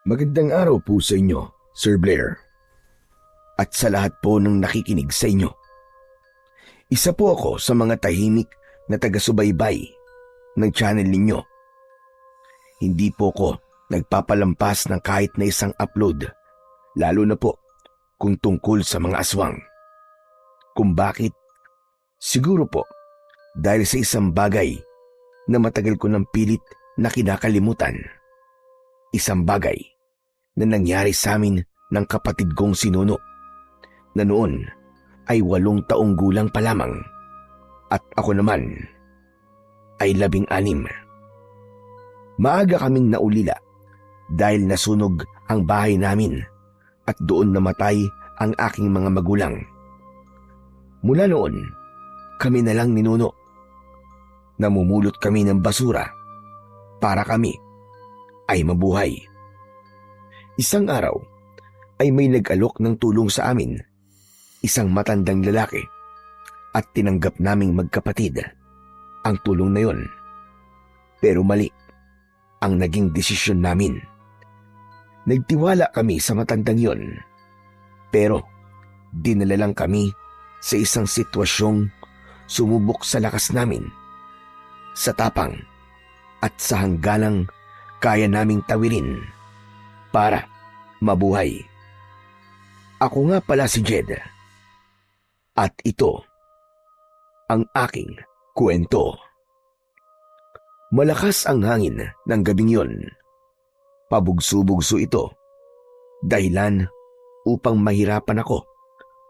Magandang araw po sa inyo, Sir Blair. At sa lahat po ng nakikinig sa inyo. Isa po ako sa mga tahimik na taga-subaybay ng channel ninyo. Hindi po ko nagpapalampas ng kahit na isang upload, lalo na po kung tungkol sa mga aswang. Kung bakit? Siguro po dahil sa isang bagay na matagal ko ng pilit na kinakalimutan. Isang bagay na nangyari sa amin ng kapatid kong si Nuno, na noon ay 8 taong gulang pa lamang at ako naman ay 16. Maaga kaming naulila dahil nasunog ang bahay namin at doon namatay ang aking mga magulang. Mula noon, kami na lang ni Nuno. Namumulot kami ng basura para kami ay mabuhay. Isang araw ay may nag-alok ng tulong sa amin, isang matandang lalaki, at tinanggap naming magkapatid ang tulong na yon. Pero mali ang naging desisyon namin. Nagtiwala kami sa matandang yon, pero dinala lang kami sa isang sitwasyong sumubok sa lakas namin, sa tapang at sa hangganang kaya naming tawirin para mabuhay. Ako nga pala si Jed. At ito ang aking kwento. Malakas ang hangin ng gabing yon. Pabugso-bugso ito. Dahilan upang mahirapan ako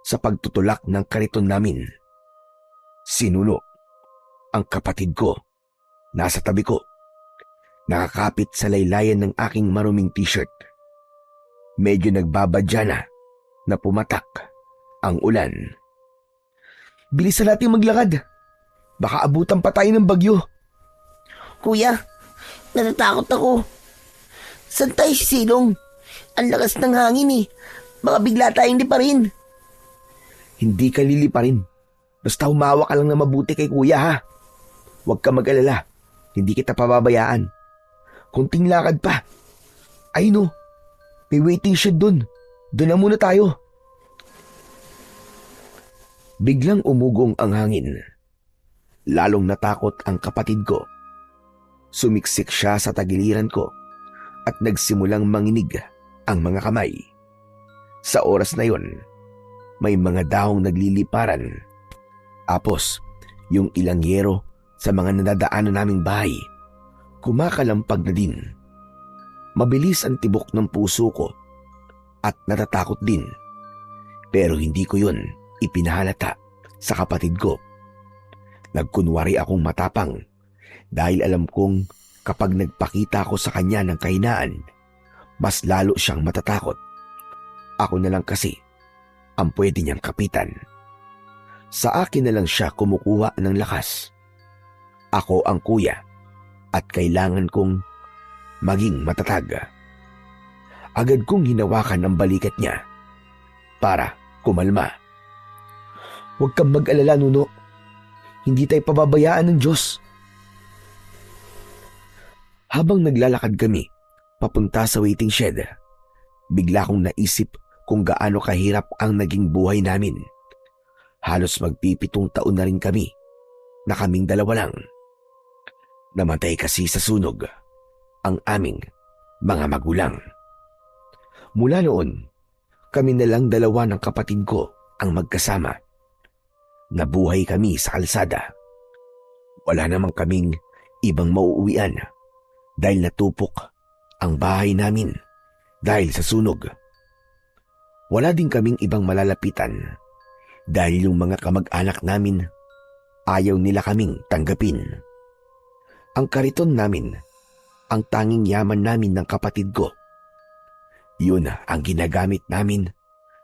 sa pagtutulak ng kariton namin. Sinulo ang kapatid ko. Nasa tabi ko. Nakakapit sa laylayan ng aking maruming t-shirt. Medyo nagbabadya na pumatak ang ulan. Bilisan natin maglakad. Baka abutan pa tayo ng bagyo. Kuya, natatakot ako. Saan tayo sisilong? Ang lakas ng hangin eh. Baka bigla tayong liparin. Hindi ka liliparin. Basta humawa ka lang na mabuti kay kuya ha. Huwag ka mag-alala. Hindi kita pababayaan. Kunting lakad pa. Ay no, may waiting shed dun. Doon na muna tayo. Biglang umugong ang hangin. Lalong natakot ang kapatid ko. Sumiksik siya sa tagiliran ko at nagsimulang manginig ang mga kamay. Sa oras na yon, may mga dahong nagliliparan. Apos, yung ilang yero sa mga nadadaanan naming bahay, kumakalampag na din. Mabilis ang tibok ng puso ko at natatakot din. Pero hindi ko yun ipinahalata sa kapatid ko. Nagkunwari akong matapang dahil alam kong kapag nagpakita ako sa kanya ng kahinaan, mas lalo siyang matatakot. Ako na lang kasi ang pwede niyang kapitan. Sa akin na lang siya kumukuha ng lakas. Ako ang kuya at kailangan kong maging matatag. Agad kong hinawakan ang balikat niya para kumalma. Huwag kang mag-alala, Nuno. Hindi tayo pababayaan ng Diyos. Habang naglalakad kami papunta sa waiting shed, bigla kong naisip kung gaano kahirap ang naging buhay namin. Halos magpipitong taon na rin kami na kaming dalawa lang. Namatay kasi sa sunog ang aming mga magulang. Mula noon, kami na lang dalawa ng kapatid ko ang magkasama. Nabuhay kami sa kalsada. Wala namang kaming ibang mauuwian dahil natupok ang bahay namin dahil sa sunog. Wala din kaming ibang malalapitan dahil yung mga kamag-anak namin ayaw nila kaming tanggapin. Ang kariton namin ang tanging yaman namin ng kapatid ko. Yun ang ginagamit namin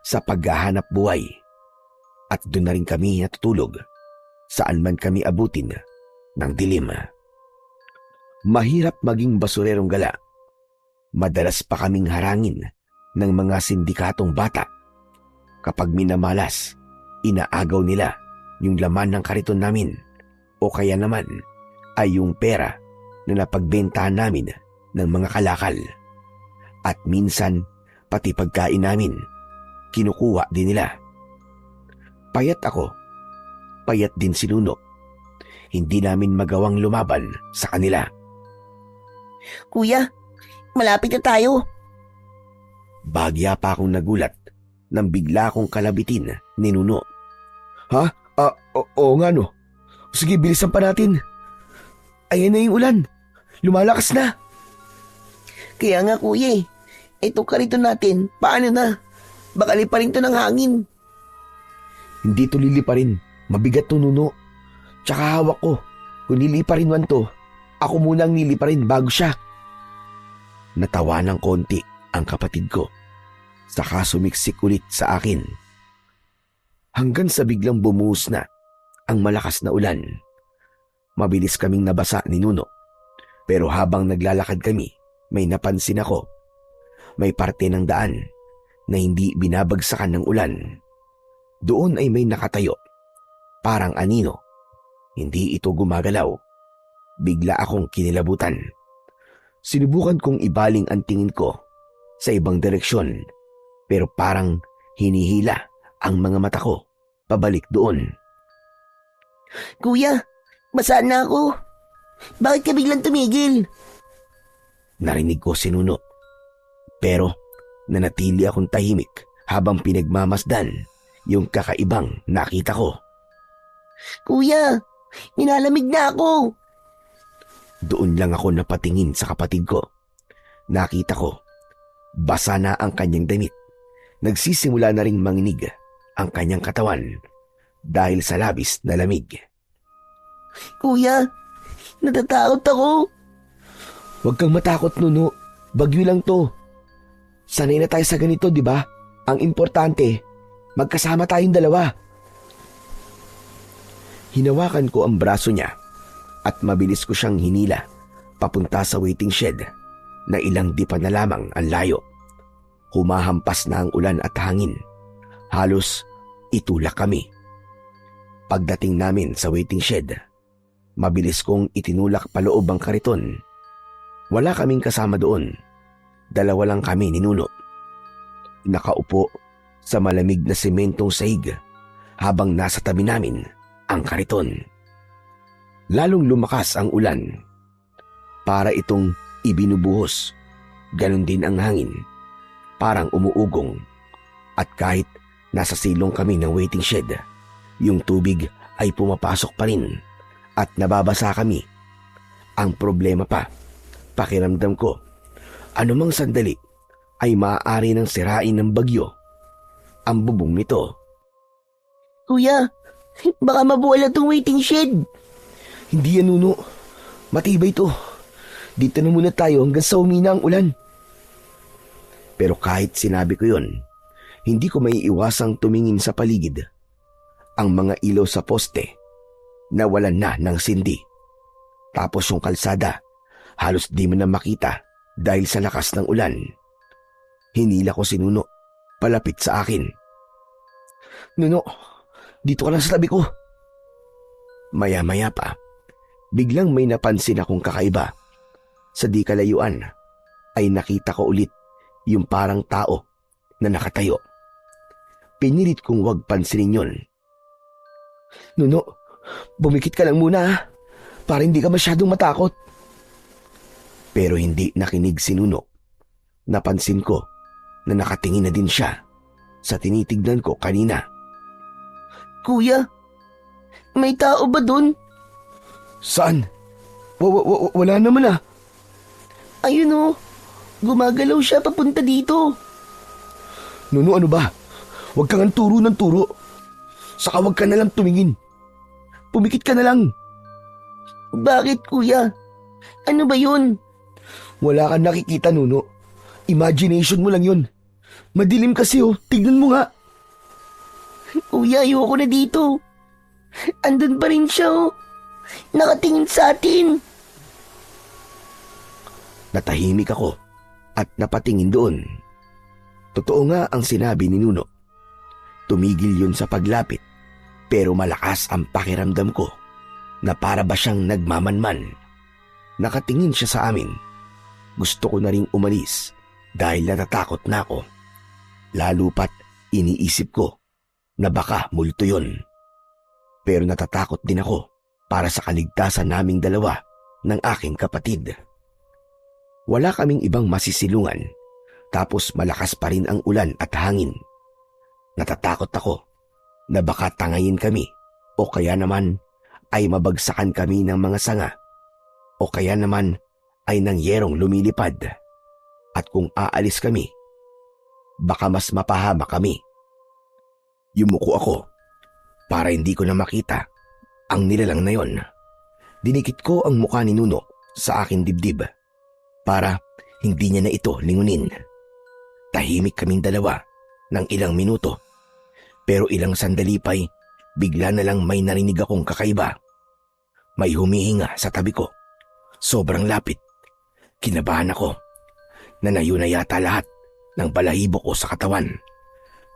sa paghahanap buhay. At doon na rin kami natutulog saan man kami abutin ng dilim. Mahirap maging basurerong gala. Madalas pa kaming harangin ng mga sindikatong bata. Kapag minamalas, inaagaw nila yung laman ng kariton namin o kaya naman ay yung pera na napagbentahan namin ng mga kalakal. At minsan, pati pagkain namin, kinukuha din nila. Payat ako, payat din si Nuno. Hindi namin magawang lumaban sa kanila. Kuya, malapit na tayo. Bagya pa akong nagulat nang bigla akong kalabitin ni Nuno. Ha? Oo nga no. Sige, bilisan pa natin. Ayan na yung ulan. Lumalakas na. Kaya nga kuya itong karito natin, paano na? Baka liparin to ng hangin. Hindi to liliparin. Mabigat to, Nuno. Tsaka hawak ko. Kung niliparin man to, ako munang niliparin bago siya. Natawa ng konti ang kapatid ko. Saka sumiksik ulit sa akin. Hanggang sa biglang bumuhos na ang malakas na ulan. Mabilis kaming nabasa ni Nuno. Pero habang naglalakad kami, may napansin ako. May parte ng daan na hindi binabagsakan ng ulan. Doon ay may nakatayo. Parang anino. Hindi ito gumagalaw. Bigla akong kinilabutan. Sinubukan kong ibaling ang tingin ko sa ibang direksyon. Pero parang hinihila ang mga mata ko pabalik doon. Kuya, basa na ako. Bakit ka biglang tumigil? Narinig ko si Nuno. Pero nanatili akong tahimik habang pinagmamasdan yung kakaibang nakita ko. Kuya, nilalamig na ako. Doon lang ako napatingin sa kapatid ko. Nakita ko, basa na ang kanyang damit. Nagsisimula na ring manginig ang kanyang katawan dahil sa labis na lamig. Kuya, natatakot ako. Huwag kang matakot, Nuno. Bagyo lang to. Sanay na tayo sa ganito, di ba? Ang importante, magkasama tayong dalawa. Hinawakan ko ang braso niya at mabilis ko siyang hinila papunta sa waiting shed na ilang dipa na lamang ang layo. Humahampas na ang ulan at hangin. Halos itulak kami. Pagdating namin sa waiting shed, mabilis kong itinulak paloob ang kariton. Wala kaming kasama doon. Dalawa lang kami ni Nuno. Nakaupo sa malamig na sementong sahig habang nasa tabi namin ang kariton. Lalong lumakas ang ulan. Para itong ibinubuhos. Ganon din ang hangin. Parang umuugong. At kahit nasa silong kami ng waiting shed, yung tubig ay pumapasok pa rin at nababasa kami. Ang problema pa, pakiramdam ko, anumang sandali ay maaari nang sirain ng bagyo ang bubong nito. Kuya, baka mabuwala tong waiting shed. Hindi yan, Nuno. Matibay to. Dito na muna tayo hanggang sa umina ang ulan. Pero kahit sinabi ko yon, hindi ko maiiwasang tumingin sa paligid. Ang mga ilaw sa poste, nawalan na ng sindi. Tapos yung kalsada, halos di mo na makita dahil sa lakas ng ulan. Hinila ko si Nuno, palapit sa akin. Nuno, dito ka lang sa tabi ko. Maya-maya pa, biglang may napansin akong kakaiba. Sa di kalayuan ay nakita ko ulit yung parang tao na nakatayo. Pinilit kong wag pansinin yon. Nuno, bumikit ka lang muna para hindi ka masyadong matakot. Pero hindi nakinig si Nuno. Napansin ko na nakatingin na din siya sa tinitignan ko kanina. Kuya, may tao ba dun? Saan? Wala naman ah. Ayun o, gumagalaw siya papunta dito. Nuno, ano ba? Huwag kang ang turo ng turo. Saka huwag ka na lang tumingin. Pumikit ka na lang. Bakit kuya? Ano ba yun? Wala kang nakikita, Nuno. Imagination mo lang yun. Madilim kasi oh, tignan mo nga. Kuya, ayoko na dito. Andun pa rin siya oh. Nakatingin sa atin. Natahimik ako at napatingin doon. Totoo nga ang sinabi ni Nuno. Tumigil yun sa paglapit pero malakas ang pakiramdam ko na para ba siyang nagmamanman. Nakatingin siya sa amin. Gusto ko na ring umalis dahil natatakot na ako. Lalo pat iniisip ko na baka multo yun. Pero natatakot din ako para sa kaligtasan naming dalawa ng aking kapatid. Wala kaming ibang masisilungan, tapos malakas pa rin ang ulan at hangin. Natatakot ako na baka tangayin kami o kaya naman ay mabagsakan kami ng mga sanga o kaya naman ay ng yerong lumilipad. At kung aalis kami, baka mas mapahama kami. Yumuko ako para hindi ko na makita ang nilalang na yon. Dinikit ko ang mukha ni Nuno sa aking dibdib para hindi niya na ito lingunin. Tahimik kaming dalawa ng ilang minuto, pero ilang sandali pa'y bigla na lang may narinig akong kakaiba. May humihinga sa tabi ko. Sobrang lapit. Kinabahan ako. Nanayo na yata lahat ng balahibo ko sa katawan.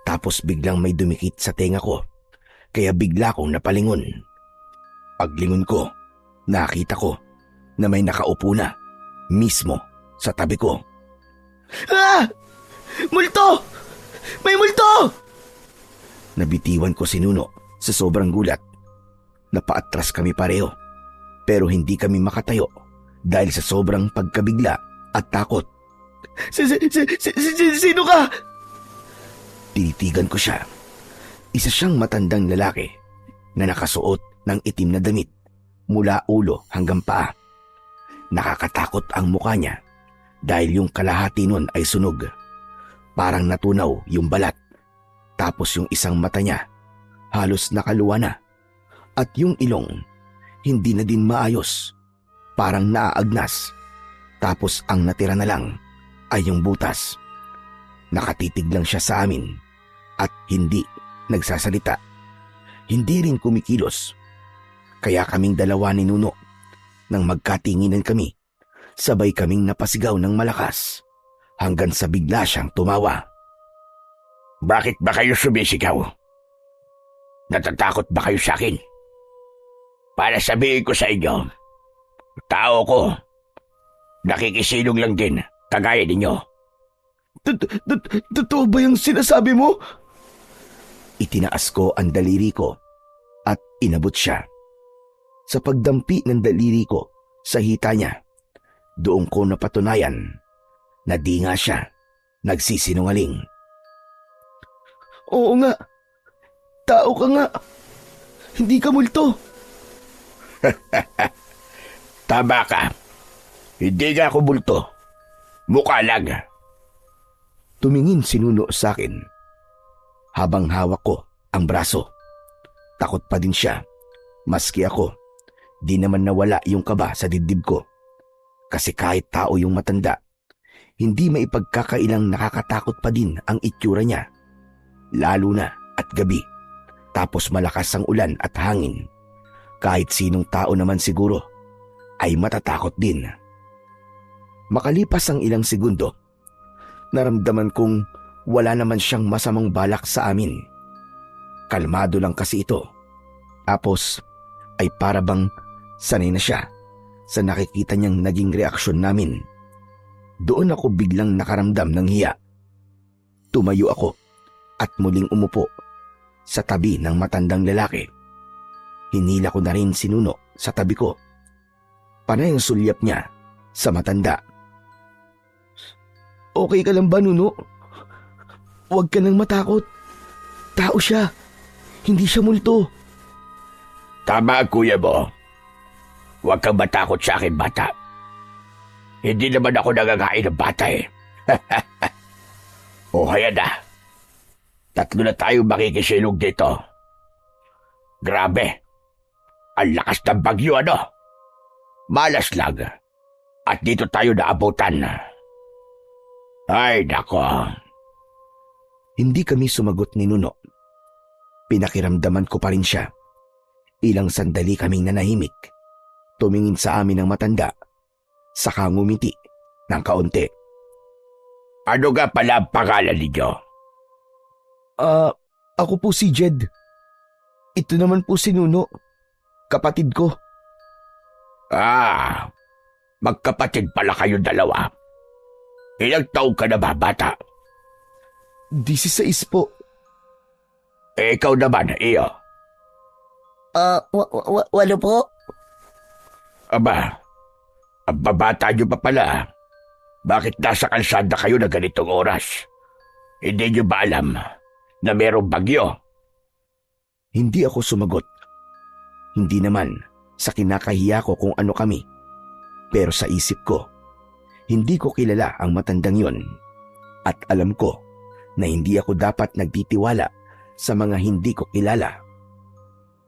Tapos biglang may dumikit sa tenga ko, kaya bigla kong napalingon. Paglingon ko, nakita ko na may nakaupo na mismo sa tabi ko. Ah! Multo! May multo! Nabitiwan ko si Nuno sa sobrang gulat. Napaatras kami pareho, pero hindi kami makatayo dahil sa sobrang pagkabigla at takot. Sino ka? Tinitigan ko siya. Isa siyang matandang lalaki na nakasuot ng itim na damit mula ulo hanggang paa. Nakakatakot ang mukha niya dahil yung kalahati nun ay sunog. Parang natunaw yung balat. Tapos yung isang mata niya halos nakaluwa na. At yung ilong hindi na din maayos. Parang naaagnas. Tapos ang natira na lang ay yung butas. Nakatitig lang siya sa amin at hindi nagsasalita. Hindi rin kumikilos. Kaya kaming dalawa ni Nuno, nang magkatinginan kami, sabay kaming napasigaw ng malakas hanggang sa bigla siyang tumawa. Bakit ba kayo sumisigaw? Natatakot ba kayo sa akin? Para sabihin ko sa inyo, tao ko, nakikisilong lang din, kagaya ninyo. Totoo ba yung sinasabi mo? Itinaas ko ang daliri ko at inabot siya. Sa pagdampi ng daliri ko sa hita niya, doon ko napatunayan na di nga siya nagsisinungaling. Oo nga. Tao ka nga. Hindi ka multo. Tama ka. Hindi nga ako bulto. Mukha lang. Tumingin si Nuno sa akin habang hawak ko ang braso. Takot pa din siya, maski ako. Di naman nawala yung kaba sa dibdib ko. Kasi kahit tao yung matanda, hindi maipagkakailang nakakatakot pa din ang itsura niya. Lalo na at gabi. Tapos malakas ang ulan at hangin. Kahit sinong tao naman siguro ay matatakot din. Makalipas ang ilang segundo, naramdaman kong wala naman siyang masamang balak sa amin. Kalmado lang kasi ito. Tapos ay para bang sanay na siya sa nakikita niyang naging reaksyon namin. Doon ako biglang nakaramdam ng hiya. Tumayo ako at muling umupo sa tabi ng matandang lalaki. Hinila ko na rin si Nuno sa tabi ko. Panay ang sulyap niya sa matanda. Okay ka lang ba, Nuno? Huwag ka nang matakot. Tao siya. Hindi siya multo. Tama ang kuya mo. Huwag kang matakot sa akin, bata. Hindi naman ako nagagain ng bata eh. O kaya na. Tatlo na tayo makikisilog dito. Grabe. Ang lakas ng bagyo, ano? Malas lang. At dito tayo naabutan. Ay, nako. Hindi kami sumagot ni Nuno. Pinakiramdaman ko pa rin siya. Ilang sandali kaming nanahimik. Tumingin sa amin ang matanda. Saka ngumiti ng kaunti. Ano nga pala ang pangalan ninyo? Ako po si Jed. Ito naman po si Nuno. Kapatid ko. Magkapatid pala kayo dalawa. Ilang taong ka na ba, bata? 16 po. Ikaw naman, iyo. Walo po. Aba, ang babata niyo pa pala. Bakit nasa kalsada kayo na ganitong oras? Hindi niyo ba alam na merong bagyo? Hindi ako sumagot. Hindi naman sa kinakahiya ko kung ano kami. Pero sa isip ko, hindi ko kilala ang matandang yon. At alam ko na hindi ako dapat nagtitiwala sa mga hindi ko kilala.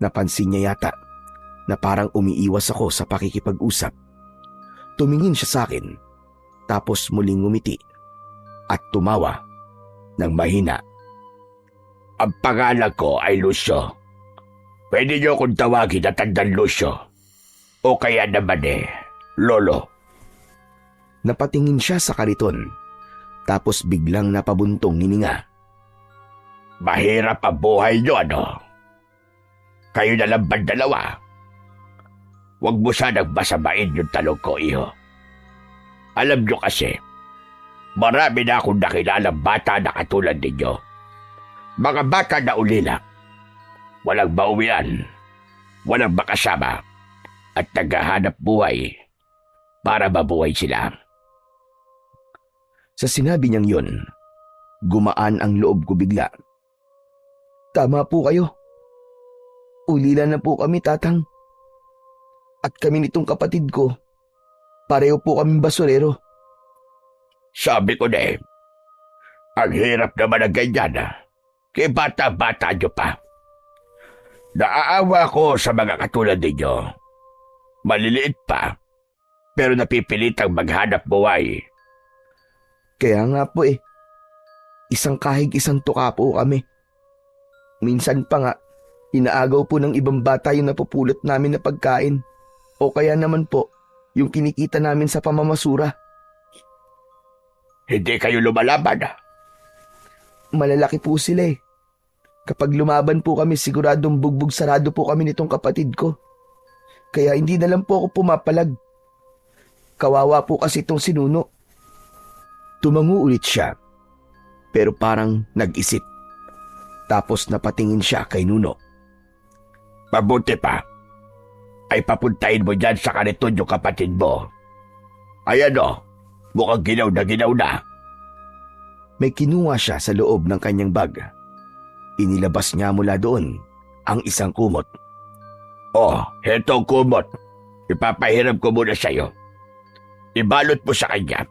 Napansin niya yata na parang umiiwas ako sa pakikipag-usap. Tumingin siya sa akin, tapos muling ngumiti at tumawa ng mahina. Ang pangalan ko ay Lucio. Pwede niyo akong tawagin na Tandang Lucio. O kaya naman Lolo. Napatingin siya sa kariton, tapos biglang napabuntong hininga. Mahirap ang buhay niyo, ano? Kayo na lang ba dalawa? Huwag mo sanang masamain yung talong ko, iho. Alam niyo kasi, marami na akong nakilalang bata na katulad ninyo. Mga bata na ulila. Walang mauwian, walang makasama, at naghahanap buhay para mabuhay sila. Sa sinabi niyang yun, gumaan ang loob ko bigla. Tama po kayo. Ulila na po kami, tatang. At kami nitong kapatid ko, pareho po kaming basurero. Sabi ko na ang hirap naman ng ganyan. Kaya bata-bata nyo pa. Naaawa ko sa mga katulad ninyo. Maliliit pa, pero napipilitang maghanap buhay. Kaya nga po isang kahig isang tuka po kami. Minsan pa nga, inaagaw po ng ibang bata yung napupulot namin na pagkain. O kaya naman po, yung kinikita namin sa pamamasura. Hindi kayo lumalaban. Malalaki po sila Kapag lumaban po kami, siguradong bugbog sarado po kami nitong kapatid ko. Kaya hindi na lang po ako pumapalag. Kawawa po kasi itong si Nuno. Tumango ulit siya, pero parang nag-isip. Tapos napatingin siya kay Nuno. Mabuti pa, ay papuntahin mo dyan sa kaniton yung kapatid mo. Ayan mukhang ginaw na ginaw na. May kinuha siya sa loob ng kanyang bag. Inilabas niya mula doon ang isang kumot. Hetong kumot. Ipapahiram ko muna sa'yo. Ibalot mo sa kanya.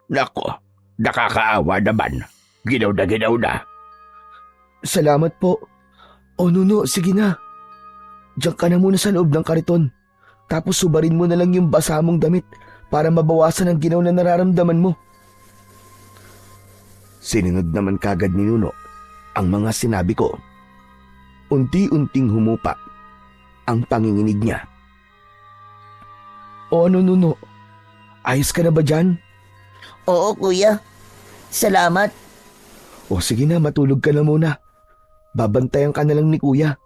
Nako, nakakaawa naman. Ginaw na. Salamat po. Nuno, sige na. Diyan ka na muna sa loob ng kariton. Tapos subarin mo na lang yung basa mong damit para mabawasan ang ginaw na nararamdaman mo. Sinunod naman kagad ni Nuno ang mga sinabi ko. Unti-unting humupa ang panginginig niya. Nuno? Ayos ka na ba dyan? Oo, kuya. Salamat. Sige na, matulog ka na muna. Babantayan ka na lang ni kuya.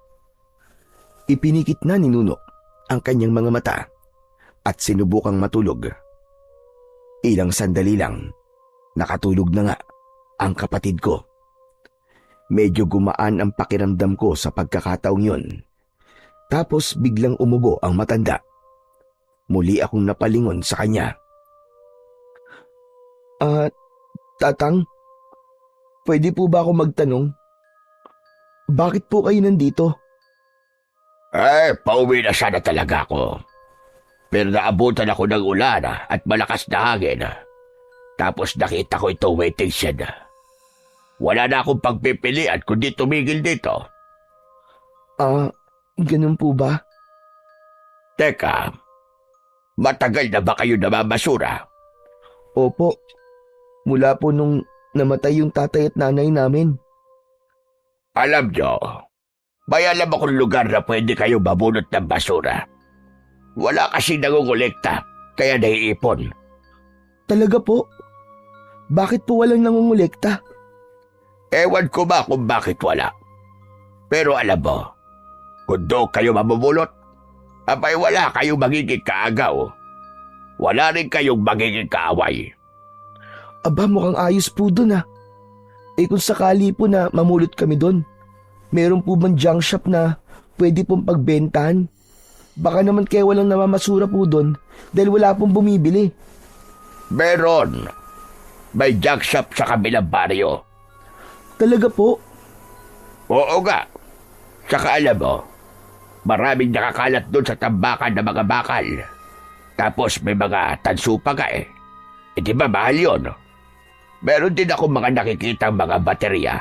Ipinikit na ni Nuno ang kanyang mga mata at sinubukang matulog. Ilang sandali lang, nakatulog na nga ang kapatid ko. Medyo gumaan ang pakiramdam ko sa pagkakataong yun. Tapos biglang umubo ang matanda. Muli akong napalingon sa kanya. Tatang, pwede po ba ako magtanong? Bakit po kayo nandito? Pauwi na sana talaga ako. Pero naabutan ako ng ulan at malakas na hangin. Tapos nakita ko ito waiting shed. Wala na akong pagpipilian kundi tumigil dito. Ganun po ba? Teka, matagal na ba kayo namabasura? Opo, mula po nung namatay yung tatay at nanay namin. Alam nyo, may alam akong lugar na pwede kayo mabunot ng basura. Wala kasi nangungulekta, kaya naiipon. Talaga po? Bakit po walang nangungulekta? Ewan ko ba kung bakit wala. Pero alam mo, kung doon kayo mabubulot, abay wala kayong magiging kaagaw. Wala rin kayong magiging kaaway. Aba, mukhang ayos po dun ah. Kung sakali po na mamulot kami dun, meron po bang junk shop na pwede pong pagbentahan? Baka naman kaya walang namamasura po dun dahil wala pong bumibili. Meron. May junk shop sa kabilang baryo. Talaga po? Oo nga. Saka alam mo, maraming nakakalat doon sa tambakan ng mga bakal. Tapos may mga tanso pa ka eh. Di ba mahal yun? Meron din ako mga nakikitang mga baterya,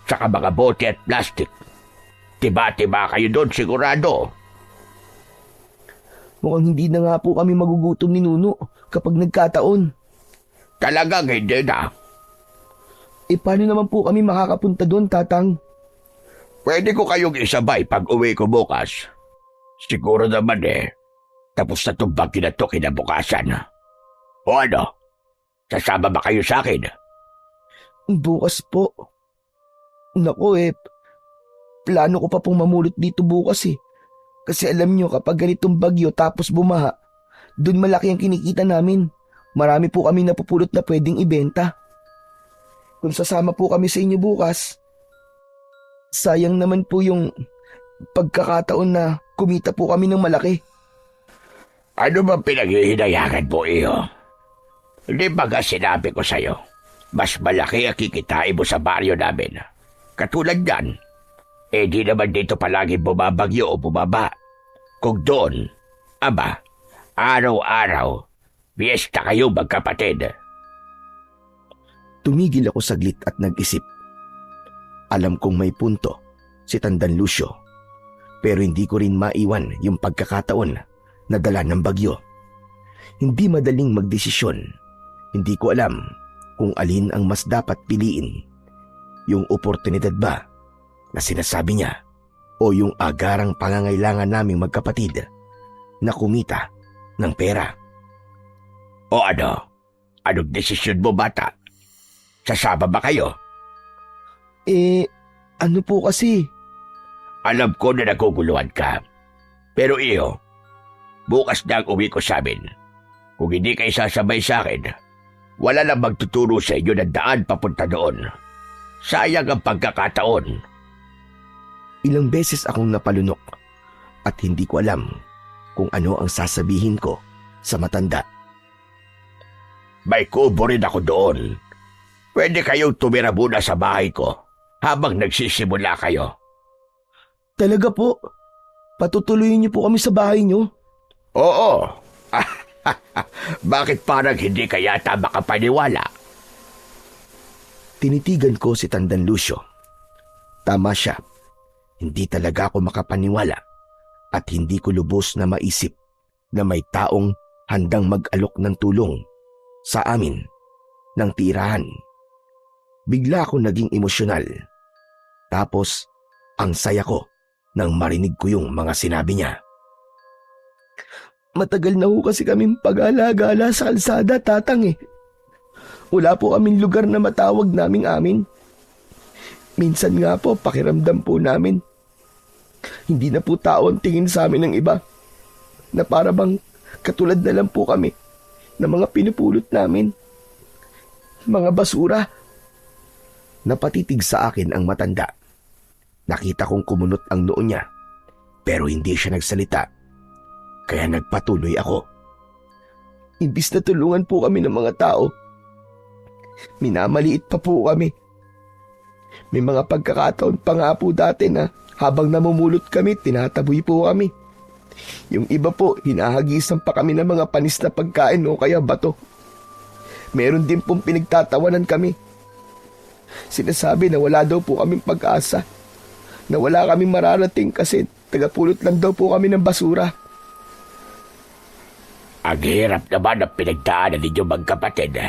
saka mga bote at plastic. Tiba-tiba kayo doon sigurado. Mukhang hindi na nga po kami magugutom ni Nuno kapag nagkataon. Talagang hindi na. Paano naman po kami makakapunta doon, Tatang? Pwede ko kayong isabay pag uwi ko bukas. Siguro naman tapos na itong bagyo na ito kinabukasan. O ano? Sasama ba kayo sa akin? Bukas po. Naku plano ko pa pong mamulot dito bukas eh. Kasi alam nyo kapag ganitong bagyo tapos bumaha, dun malaki ang kinikita namin. Marami po kami napupulot na pwedeng ibenta. Kung sasama po kami sa inyo bukas, sayang naman po yung pagkakataon na kumita po kami ng malaki. Ano ba pinaghihinayangan mo iyo? Hindi ba nga sinabi ko sa'yo, mas malaki ang kikitain mo sa baryo namin. Katulad yan, di naman dito palagi bumabagyo o bumaba. Kung doon, aba, araw-araw, fiesta kayo magkapatid. Tumigil ako saglit at nag-isip. Alam kong may punto si Tandan Lucio, pero hindi ko rin maiwan yung pagkakataon na dala ng bagyo. Hindi madaling magdesisyon. Hindi ko alam kung alin ang mas dapat piliin. Yung oportunidad ba na sinasabi niya o yung agarang pangangailangan naming magkapatid na kumita ng pera. O ano? Anong desisyon mo, bata? Sasama ba kayo? Ano po kasi? Alam ko na naguguluhan ka. Pero iyo, bukas na ang uwi ko sa amin. Kung hindi kayo sasabay sa akin, wala lang magtuturo sa inyo ng daan papunta doon. Sayang ang pagkakataon. Ilang beses akong napalunok at hindi ko alam kung ano ang sasabihin ko sa matanda. May kubo rin ako doon. Pwede kayong tumira muna sa bahay ko habang nagsisimula kayo. Talaga po? Patutuloyin niyo po kami sa bahay niyo? Oo. Bakit parang hindi ka yata makapaniwala? Tinitigan ko si Tandan Lucio. Tama siya. Hindi talaga ako makapaniwala at hindi ko lubos na maisip na may taong handang mag-alok ng tulong sa amin ng tirahan. Bigla ako naging emosyonal. Tapos, ang saya ko nang marinig ko yung mga sinabi niya. Matagal na ho kasi kaming pag-alagala sa kalsada, Tatang eh. Wala po kaming lugar na matawag naming amin. Minsan nga po, pakiramdam po namin. Hindi na po tao ang tingin sa amin ng iba. Na para bang katulad na lang po kami na mga pinupulot namin. Mga basura. Napatitig sa akin ang matanda. Nakita kong kumunot ang noo niya, pero hindi siya nagsalita. Kaya nagpatuloy ako. Imbis na tulungan po kami ng mga tao, minamaliit pa po kami. May mga pagkakataon pa nga po dati na habang namumulot kami, tinataboy po kami. Yung iba po, hinahagisan pa kami ng mga panis na pagkain o kaya bato. Meron din pong pinagtatawanan kami. Sinasabi na wala daw po kaming pag-asa, na wala kaming mararating kasi tagapulot lang daw po kami ng basura. Ang hirap naman ang pinagdaanan ninyo magkapatid.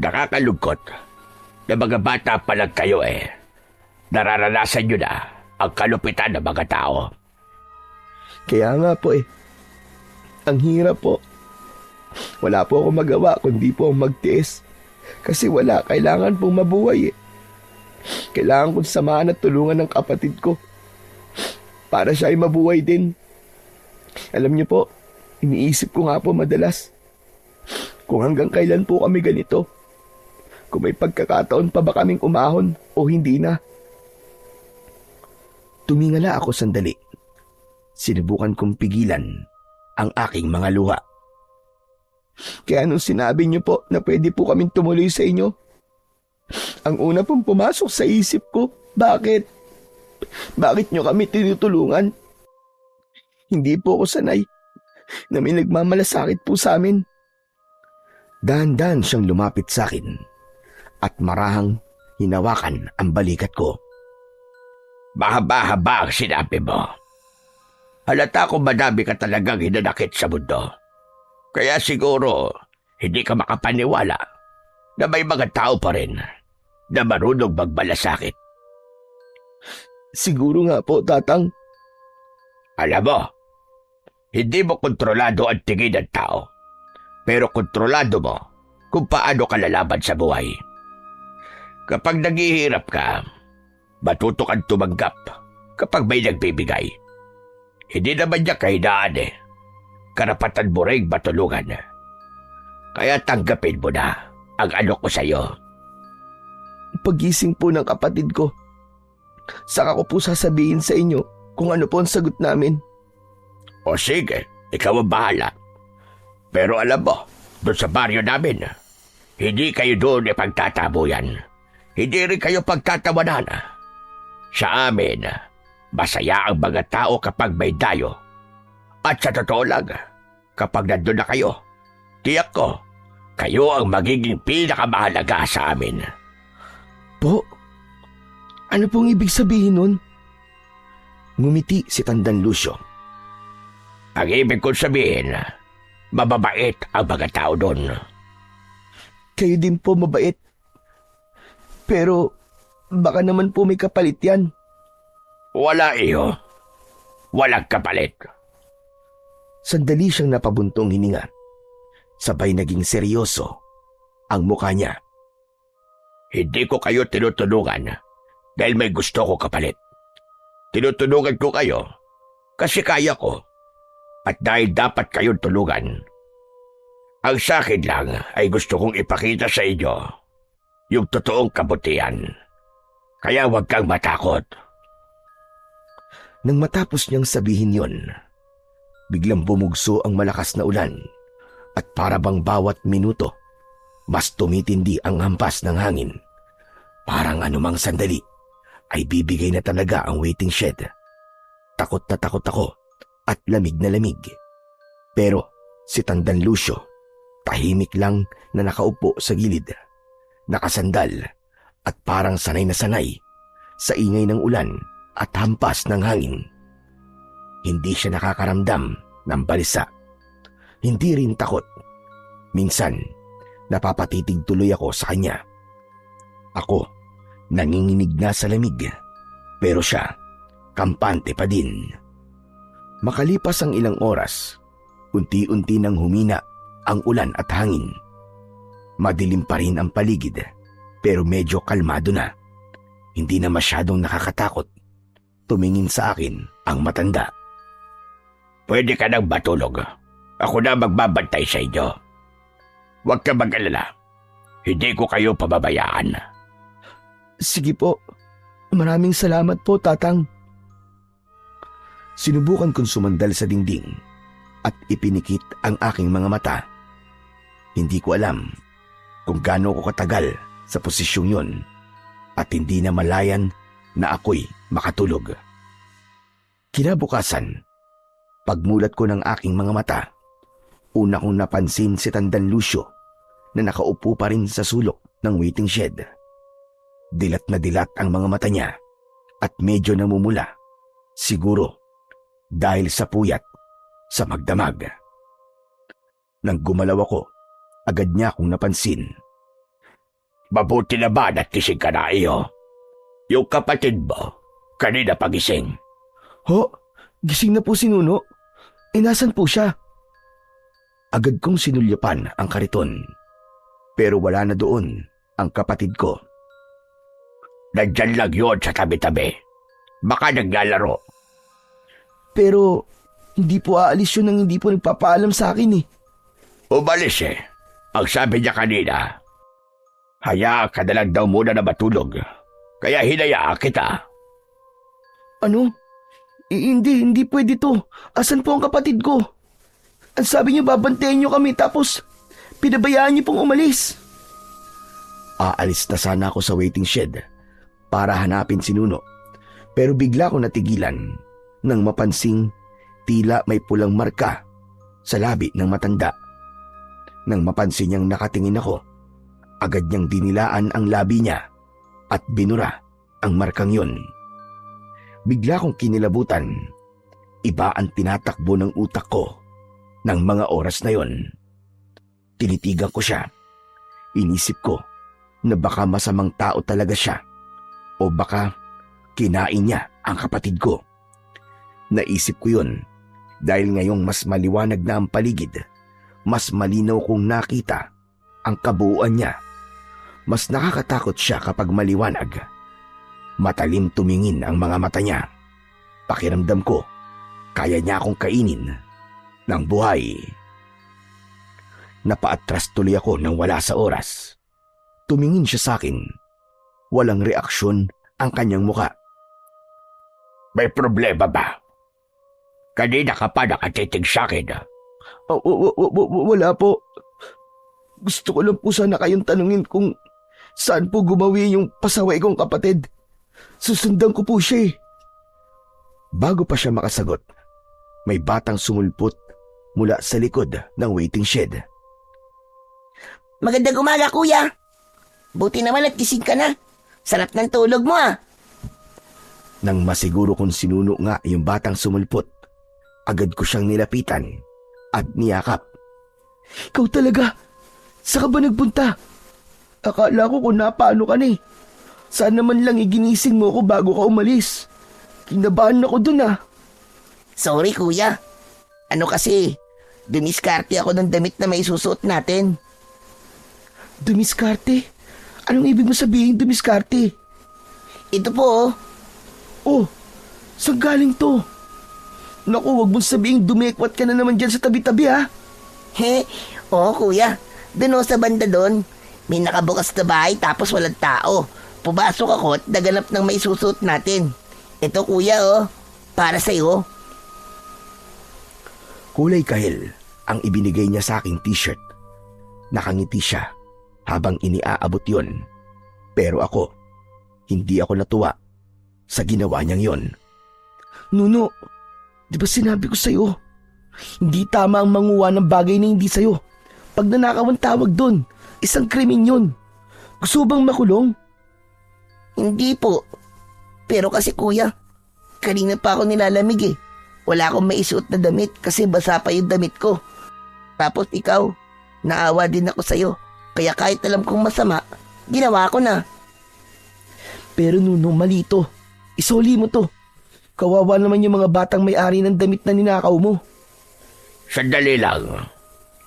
Nakakalungkot na mga bata pa lang kayo nararanasan nyo na ang kalupitan ng mga tao. Kaya nga po ang hirap po. Wala po akong magawa kundi po ang magtiis. Kasi kailangan pong mabuhay Kailangan kong samahan at tulungan ng kapatid ko para siya ay mabuhay din. Alam niyo po, iniisip ko nga po madalas, kung hanggang kailan po kami ganito. Kung may pagkakataon pa ba kaming umahon o hindi na. Tumingala ako sandali. Sinubukan kong pigilan ang aking mga luha. Kaya nung sinabi niyo po na pwede po kaming tumuloy sa inyo, ang una pong pumasok sa isip ko, bakit? Bakit niyo kami tinutulungan? Hindi po ako sanay na may nagmamalasakit po sa amin. Dahan-dahan siyang lumapit sa akin at marahang hinawakan ang balikat ko. Mahaba-haba ang sinabi mo. Halata ko madami ka talagang hinanakit sa mundo. Kaya siguro hindi ka makapaniwala na may mga tao pa rin na marunong magmalasakit. Siguro nga po, Tatang. Alam mo, hindi mo kontrolado ang tingin ng tao, pero kontrolado mo kung paano ka lalaban sa buhay. Kapag naghihirap ka, matuto kang tumanggap kapag may nagbibigay. Hindi naman niya kahinaan eh. Karapatan mo rin matulungan. Kaya tanggapin mo na ang ano ko sa'yo. Pagising po ng kapatid ko, saka ko po sasabihin sa inyo kung ano po ang sagot namin. O sige, ikaw ang bahala. Pero alam mo, doon sa baryo namin, hindi kayo doon ipagtatabuyan. Hindi rin kayo pagtatawanan. Sa amin, masaya ang mga tao kapag may dayo. At sa totoo lang, kapag nandun na kayo, tiyak ko, kayo ang magiging pinakamahalaga sa amin. Po? Ano pong ibig sabihin nun? Ngumiti si Tandang Lucio. Ang ibig kong sabihin, mababait ang mga tao doon. Kayo din po mabait. Pero baka naman po may kapalit yan. Wala iyo. Walang kapalit. Sandali siyang napabuntong hininga. Sabay naging seryoso ang mukha niya. Hindi ko kayo tinutulungan dahil may gusto ko kapalit. Tinutulungan ko kayo kasi kaya ko at dahil dapat kayong tulungan. Ang sakin lang ay gusto kong ipakita sa inyo yung totoong kabutihan. Kaya huwag kang matakot. Nang matapos niyang sabihin yon, biglang bumugso ang malakas na ulan at para bang bawat minuto, mas tumitindi ang hampas ng hangin. Parang anumang sandali ay bibigay na talaga ang waiting shed. Takot na takot ako at lamig na lamig. Pero si Tandang Lucio, tahimik lang na nakaupo sa gilid, nakasandal at parang sanay na sanay sa ingay ng ulan at hampas ng hangin. Hindi siya nakakaramdam ng balisa. Hindi rin takot. Minsan, napapatitig tuloy ako sa kanya. Ako, nanginginig na sa lamig, pero siya, kampante pa din. Makalipas ang ilang oras, unti-unti nang humina ang ulan at hangin. Madilim pa rin ang paligid, pero medyo kalmado na. Hindi na masyadong nakakatakot. Tumingin sa akin ang matanda. Pwede ka nang matulog. Ako na magbabantay sa inyo. Huwag ka mag-alala. Hindi ko kayo pababayaan. Sige po. Maraming salamat po, Tatang. Sinubukan kong sumandal sa dingding at ipinikit ang aking mga mata. Hindi ko alam kung gaano ko katagal sa posisyong yon at hindi na malayan na ako'y makatulog. Kinabukasan, pagmulat ko ng aking mga mata, una kong napansin si Tandang Lucio na nakaupo pa rin sa sulok ng waiting shed. Dilat na dilat ang mga mata niya at medyo namumula. Siguro dahil sa puyat sa magdamag. Nang gumalaw ako, agad niya akong napansin. Mabuti na ba nagising ka na iyo? Yung kapatid mo, kanina pagising. Ho, gising na po si Nuno. Nasan po siya? Agad kong sinulyapan ang kariton. Pero wala na doon ang kapatid ko. Nandyan lang yun sa tabi-tabi. Baka naglalaro. Pero hindi po aalis yun nang hindi po nagpapaalam sa akin eh. Umalis eh. Ang sabi niya kanina, hayaan ka na lang daw muna na matulog. Kaya hinayaan kita. Ano? Hindi pwede to. Asan po ang kapatid ko? Ang sabi niyo babantayan niyo kami tapos pinabayaan niyo pong umalis. Aalis na sana ako sa waiting shed para hanapin si Nuno. Pero bigla ko natigilan nang mapansing tila may pulang marka sa labi ng matanda. Nang mapansin niyang nakatingin ako, agad niyang dinilaan ang labi niya at binura ang markang yun. Bigla kong kinilabutan. Iba ang tinatakbo ng utak ko ng mga oras na yon. Tinitigan ko siya. Inisip ko na baka masamang tao talaga siya o baka kinain niya ang kapatid ko. Naisip ko yun dahil ngayong mas maliwanag na ang paligid, mas malinaw kong nakita ang kabuuan niya. Mas nakakatakot siya kapag maliwanag. Matalim tumingin ang mga mata niya. Pakiramdam ko, kaya niya akong kainin ng buhay. Napaatras tuloy ako nang wala sa oras. Tumingin siya sa akin. Walang reaksyon ang kanyang muka. May problema ba? Kanina ka pa nakatitig sa akin. Wala po. Gusto ko lang po sana kayong tanungin kung saan po gumawi yung pasaway kong kapatid. Susundan ko po siya eh. Bago pa siya makasagot, may batang sumulpot mula sa likod ng waiting shed. Magandang umaga, kuya. Buti naman at gising ka na. Sarap ng tulog mo ah. Nang masiguro kung sinuno nga yung batang sumulpot, agad ko siyang nilapitan at niyakap. Ikaw talaga? Saan ka ba nagpunta? Akala ko kung napaano ka na eh. Sana man lang iginising mo ko bago ka umalis. Kinabahan ako dun ah. Sorry, kuya. Ano kasi, dumiskarte ako ng damit na may susuot natin. Dumiskarte? Anong ibig mo sabihin dumiskarte? Ito po oh. Oh, saan galing to? Naku, wag mong sabihin dumekwat ka na naman dyan sa tabi-tabi ha. He, oo kuya. Doon oh, sa banda doon. May nakabukas na bahay tapos walang tao. Pumasok ako at naganap ng may susuot natin. Ito kuya oh, para sa'yo. Kulay kahil ang ibinigay niya sa aking t-shirt. Nakangiti siya habang iniaabot yon. Pero ako, hindi ako natuwa sa ginawa niyang yon. Nuno, di ba sinabi ko sa'yo? Hindi tama ang manguha ng bagay na hindi sa'yo. Pag nanakaw ang tawag doon, isang krimen yun. Gusto bang makulong? Hindi po. Pero kasi kuya, kanina pa ako nilalamig eh. Wala akong maisuot na damit kasi basa pa yung damit ko. Tapos ikaw, naawa din ako sa'yo. Kaya kahit alam kong masama, ginawa ko na. Pero Nuno, mali to. Isoli mo to. Kawawa naman yung mga batang may-ari ng damit na ninakaw mo. Sandali lang.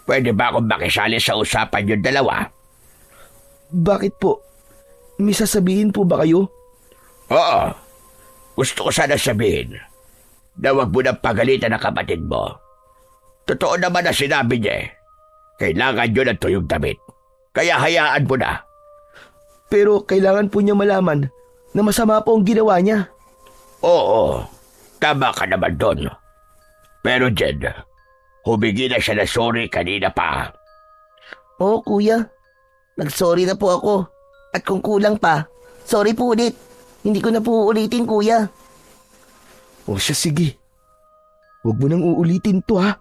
Pwede ba akong makisali sa usapan yung dalawa? Bakit po? May sasabihin po ba kayo? Oo. Gusto ko sana sabihin na huwag mo nang pagalitan ang kapatid mo. Totoo naman na sinabi niya eh. Kailangan nyo ng tuyong damit. Kaya hayaan mo na. Pero kailangan po niya malaman na masama po ang ginawa niya. Oo. Tama ka naman doon. Pero Jed, humingi na siya na sorry kanina pa. Oo kuya, nag-sorry na po ako. At kung kulang pa, sorry po ulit. Hindi ko na po uulitin kuya. O siya, sige. Huwag mo nang uulitin to ha.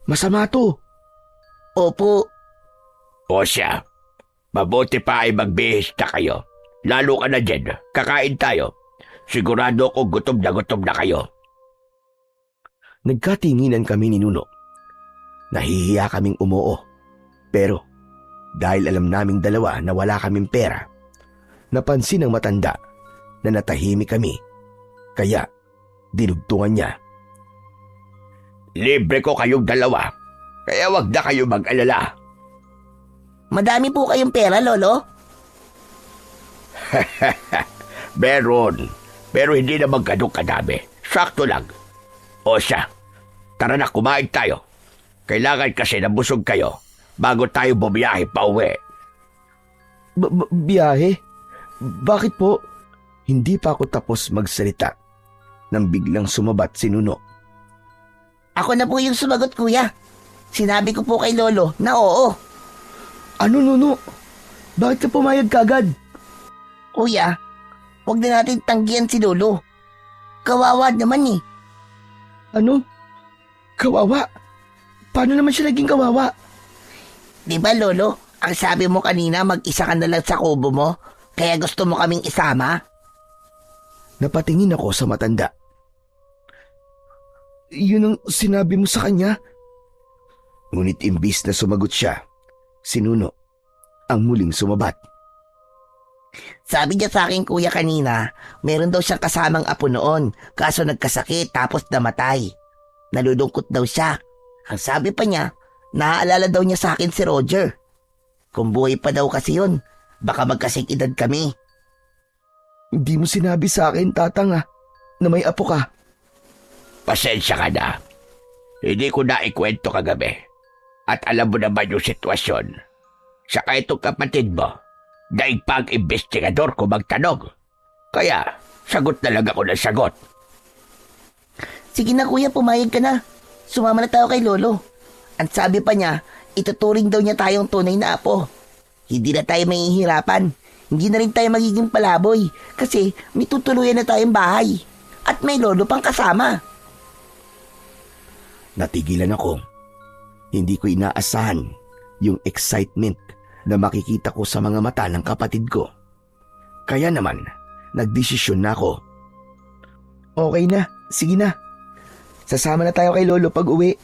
Masama to. Opo. O siya, mabuti pa ay magbihis na kayo. Lalo ka na Jed, kakain tayo. Sigurado ko gutom na kayo. Nagkatinginan kami ni Nuno. Nahihiya kaming umuo. Pero dahil alam naming dalawa na wala kaming pera, napansin ng matanda na natahimik kami. Kaya dinugtungan niya. Libre ko kayong dalawa, kaya wag na kayo mag-alala. Madami po kayong pera, lolo? Meron, pero hindi naman ganun kadami. Sakto lang. O siya, tara na kumain tayo. Kailangan kasi na busog kayo bago tayo bumiyahe pa uwi. Biyahe? Bakit po? Hindi pa ako tapos magsalita nang biglang sumabat si Nuno. Ako na po yung sumagot, kuya. Sinabi ko po kay Lolo na oo. Ano, Nuno? Bakit ka pumayag kagad? Kuya, huwag na natin tanggihan si Lolo. Kawawa naman eh. Ano? Kawawa? Paano naman siya naging kawawa? Di ba, Lolo? Ang sabi mo kanina, mag-isa ka na lang sa kubo mo, kaya gusto mo kaming isama? Napatingin ako sa matanda. Yun ang sinabi mo sa kanya? Ngunit imbis na sumagot siya, si Nuno ang muling sumabat. Sabi niya sa akin, kuya, kanina, meron daw siyang kasamang apo noon, kaso nagkasakit tapos namatay. Nalulungkot daw siya. Ang sabi pa niya, naaalala daw niya sa akin si Roger. Kung buhay pa daw kasi yun, baka magkasing edad kami. Hindi mo sinabi sa akin, tatang na may apo ka. Pasensya ka na. Hindi ko na ikwento kagabi. At alam mo naman yung sitwasyon. Saka itong kapatid mo, daig pang investigador ko magtanong. Kaya, sagot na lang ako ng sagot. Sige na, kuya, pumayag ka na. Sumama na tayo kay Lolo. Ang sabi pa niya, ituturing daw niya tayong tunay na apo. Hindi na tayo mahihirapan. Hindi na rin tayo magiging palaboy kasi may tutuluyan na tayong bahay. At may Lolo pang kasama. Natigilan ako. Hindi ko inaasahan yung excitement na makikita ko sa mga mata ng kapatid ko. Kaya naman, nagdesisyon na ako. Okay na, sige na. Sasama na tayo kay Lolo pag uwi.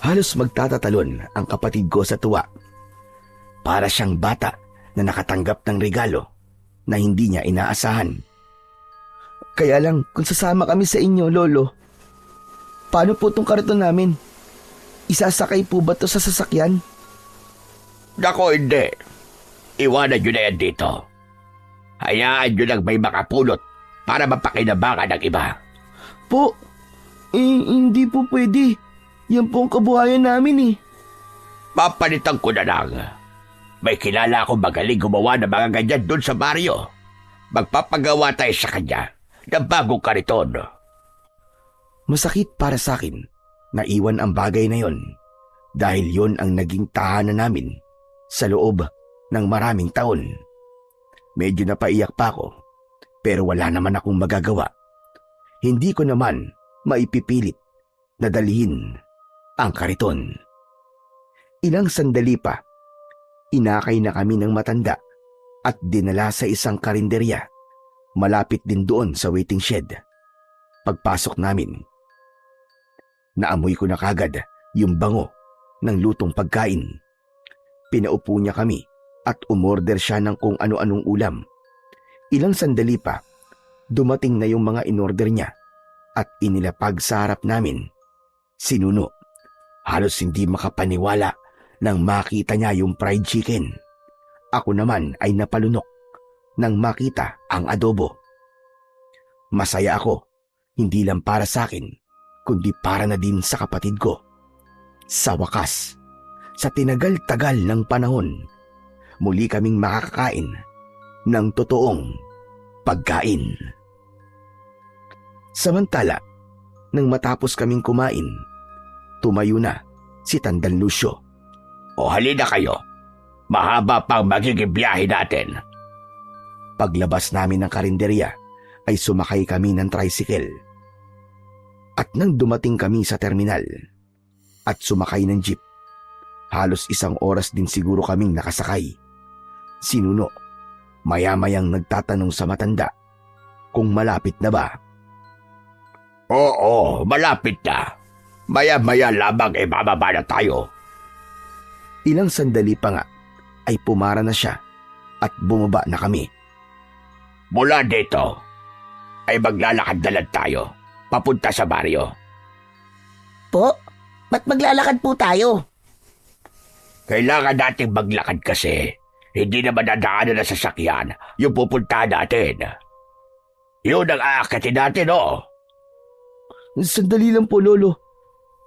Halos magtatatalon ang kapatid ko sa tuwa. Para siyang bata na nakatanggap ng regalo na hindi niya inaasahan. Kaya lang, kung sasama kami sa inyo, Lolo, paano po tong kariton namin? Isasakay po ba to sa sasakyan? Nako, hindi. Iwanan nyo na yan dito. Hayaan nyo lang may makapulot para mapakinabangan ng iba. Po, hindi po pwede. Yan po ang kabuhayan namin eh. Papalitan ko na lang. May kilala akong magaling gumawa ng mga ganyan doon sa baryo. Magpapagawa tayo sa kanya ng bagong kariton. Masakit para sa akin na iwan ang bagay na yon dahil yon ang naging tahanan namin sa loob ng maraming taon. Medyo napaiyak pa ako pero wala naman akong magagawa. Hindi ko naman maipipilit na dalhin ang kariton. Ilang sandali pa, inakay na kami ng matanda at dinala sa isang karinderya malapit din doon sa waiting shed. Pagpasok namin, naamoy ko na kagad yung bango ng lutong pagkain. Pinaupo niya kami at umorder siya ng kung ano-anong ulam. Ilang sandali pa, dumating na yung mga inorder niya at inilapag sa harap namin. Si Nuno, halos hindi makapaniwala nang makita niya yung fried chicken. Ako naman ay napalunok nang makita ang adobo. Masaya ako, hindi lang para sa akin, kundi para na din sa kapatid ko. Sa wakas, sa tinagal-tagal ng panahon, muli kaming makakakain ng totoong pagkain. Samantala, nang matapos kaming kumain, tumayo na si Tandang Lucio. O halina kayo, mahaba pang magiging biyahe natin. Paglabas namin ng karinderya, ay sumakay kami ng tricycle. At nang dumating kami sa terminal at sumakay ng jeep, halos 1 oras din siguro kaming nakasakay. Si Nuno, maya-mayang nagtatanong sa matanda kung malapit na ba. Oo, malapit na. Maya-maya lamang bababa na tayo. Ilang sandali pa nga ay pumara na siya at bumaba na kami. Mula dito ay maglalakad na lang tayo papunta sa baryo. Po, ba't maglalakad po tayo? Kailangan nating maglakad kasi hindi naman nadaanan na sasakyan yung pupuntahan natin. Yun ang aakatin natin, oh. Sandali lang po, Lolo.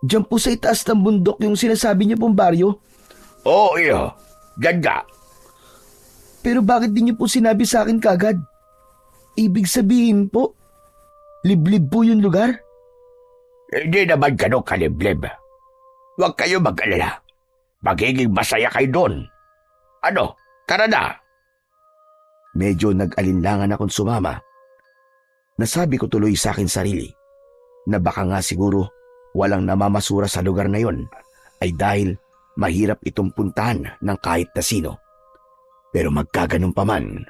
Diyan po sa itaas ng bundok yung sinasabi niyo pong baryo. Oo, iyo. Diyan nga. Pero bakit di niyo po sinabi sa akin kagad? Ibig sabihin po, liblib po yung lugar? Hindi naman ganun kaliblib. Huwag kayo mag-alala. Magiging masaya kayo doon. Ano, tara na. Medyo nag-alinlangan akong sumama. Nasabi ko tuloy sa akin sarili na baka nga siguro walang namamasura sa lugar na yon ay dahil mahirap itong puntahan ng kahit na sino. Pero magkaganon pa man,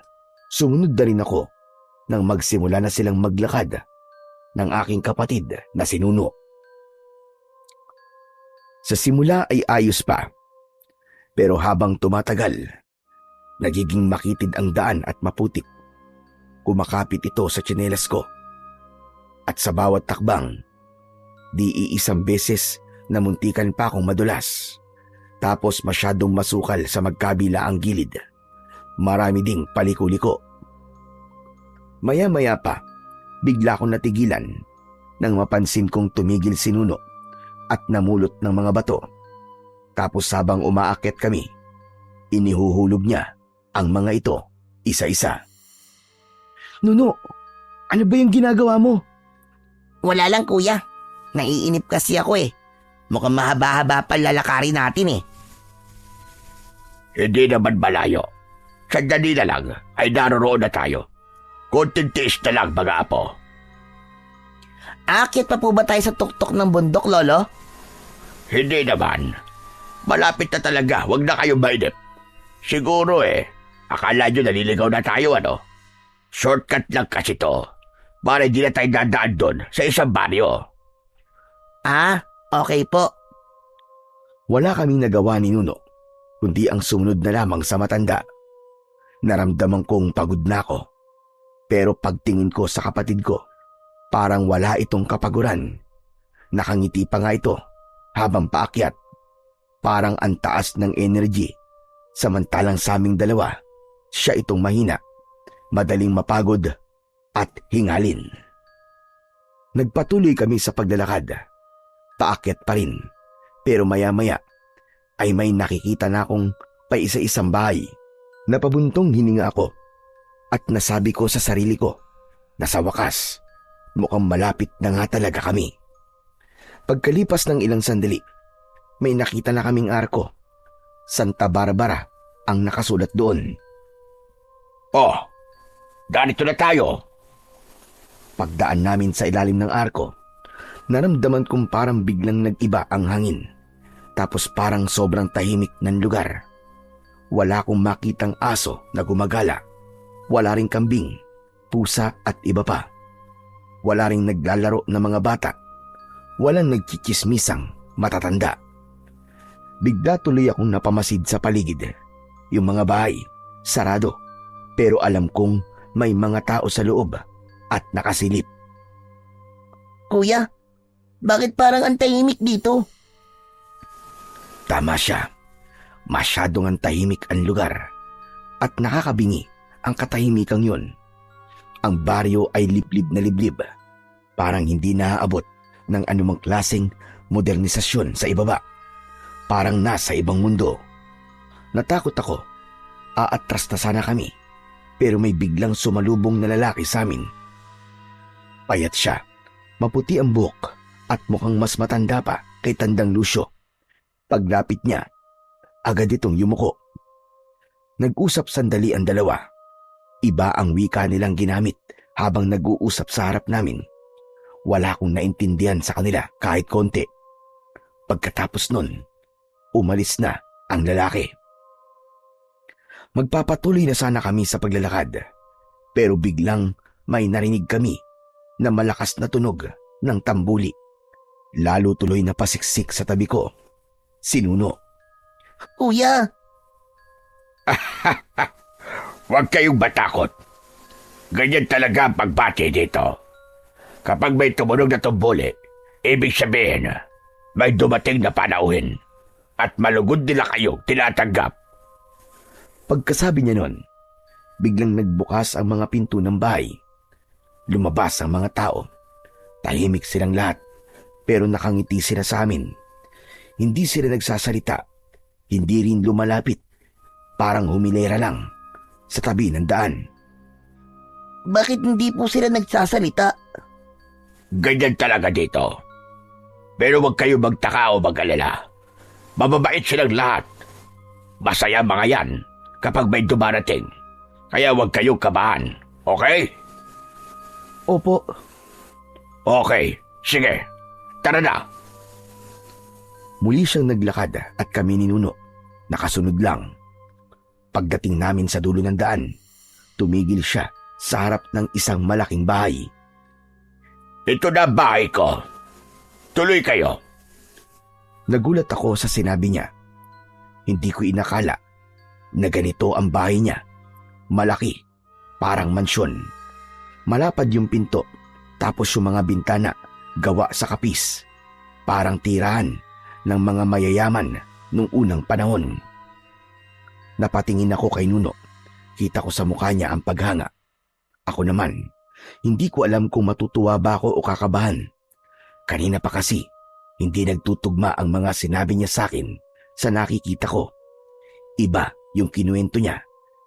sumunod na rin ako nang magsimula na silang maglakad ng aking kapatid na si Nuno. Sa simula ay ayos pa, pero habang tumatagal, nagiging makitid ang daan at maputik. Kumakapit ito sa tsinelas ko. At sa bawat takbang, di iisang beses na muntikan pa akong madulas. Tapos masyadong masukal sa magkabila ang gilid. Marami ding paliko-liko. Maya-maya pa, bigla akong natigilan nang mapansin kong tumigil si Nuno at namulot ng mga bato. Tapos habang umaakyat kami, inihuhulog niya ang mga ito isa-isa. Nuno, ano ba yung ginagawa mo? Wala lang kuya. Naiinip kasi ako eh. Mukhang mahaba-haba pa lalakarin natin eh. Hindi naman malayo. Sandali na lang ay naroroon na tayo. Kunting tiis na lang, mga apo. Aakyat pa po ba tayo sa tuktok ng bundok, Lolo? Hindi naman. Malapit na talaga, huwag na kayong mainip. Siguro akala nyo naliligaw na tayo, ano? Shortcut lang kasi to. Para hindi na tayo dadaan doon sa isang baryo. Ah, okay po. Wala kaming nagawa ni Nuno, kundi ang sumunod na lamang sa matanda. Naramdaman kong pagod na ako. Pero pagtingin ko sa kapatid ko, parang wala itong kapaguran. Nakangiti pa nga ito habang paakyat. Parang ang taas ng energy. Samantalang sa aming dalawa, siya itong mahina, madaling mapagod at hingalin. Nagpatuloy kami sa paglalakad. Paakyat pa rin, pero maya-maya ay may nakikita na akong paisa-isang bahay. Napabuntong hininga ako at nasabi ko sa sarili ko na sa wakas, mukhang malapit na nga talaga kami. Pagkalipas ng ilang sandali, may nakita na kaming arko. Santa Barbara ang nakasulat doon. Oh, ganito na tayo. Pagdaan namin sa ilalim ng arko, naramdaman kong parang biglang nag-iba ang hangin. Tapos parang sobrang tahimik ng lugar. Wala akong makitang aso na gumagala. Wala ring kambing, pusa at iba pa. Wala ring naglalaro na mga bata. Walang nagchichismisang matatanda. Bigla tuloy akong napamasid sa paligid. Yung mga bahay, sarado. Pero alam kong may mga tao sa loob at nakasilip. Kuya, bakit parang ang tahimik dito? Tama siya. Masyadong ang tahimik ang lugar. At nakakabingi ang katahimikang yun. Ang baryo ay liblib na liblib. Parang hindi naaabot ng anumang klaseng modernisasyon sa ibaba. Parang nasa ibang mundo. Natakot ako. Aatras na sana kami. Pero may biglang sumalubong na lalaki sa amin. Payat siya. Maputi ang buhok at mukhang mas matanda pa kay Tandang Lucio. Paglapit niya, agad itong yumuko. Nag-usap sandali ang dalawa. Iba ang wika nilang ginamit habang nag-uusap sa harap namin. Wala akong naintindihan sa kanila kahit konti. Pagkatapos nun, umalis na ang lalaki. Magpapatuloy na sana kami sa paglalakad, pero biglang may narinig kami na malakas na tunog ng tambuli. Lalo tuloy na pasiksik sa tabi ko. Si Nuno. Kuya, Huwag kayong matakot. Ganyan talaga ang pagbati dito. Kapag may tumunog na tumbuli, ibig sabihin, may dumating na panauhin at malugod nila kayong tinatanggap. Pagkasabi niya nun, biglang nagbukas ang mga pinto ng bahay. Lumabas ang mga tao. Tahimik silang lahat. pero nakangiti sila sa amin. Hindi sila nagsasalita, hindi rin lumalapit, parang humilera lang sa tabi ng daan. Bakit hindi po sila nagsasalita? Ganyan talaga dito. Pero huwag kayo magtaka o mag-alala. Mababait silang lahat. Masaya mga yan kapag may dumarating. Kaya huwag kayong kabahan. Okay? Opo. Okay. Sige. Tara na. Muli siyang naglakad at kami ni Nuno. Nakasunod lang. Pagdating namin sa dulo ng daan, tumigil siya sa harap ng isang malaking bahay. Ito na bahay ko. Tuloy kayo. Nagulat ako sa sinabi niya. Hindi ko inakala na ganito ang bahay niya. Malaki, parang mansyon. Malapad yung pinto, tapos yung mga bintana gawa sa kapis. Parang tirahan ng mga mayayaman nung unang panahon. Napatingin ako kay Nuno. Kita ko sa mukha niya ang paghanga. Ako naman, hindi ko alam kung matutuwa ba ako o kakabahan. Kanina pa kasi, hindi nagtutugma ang mga sinabi niya sa akin sa nakikita ko. Iba yung kinuwento niya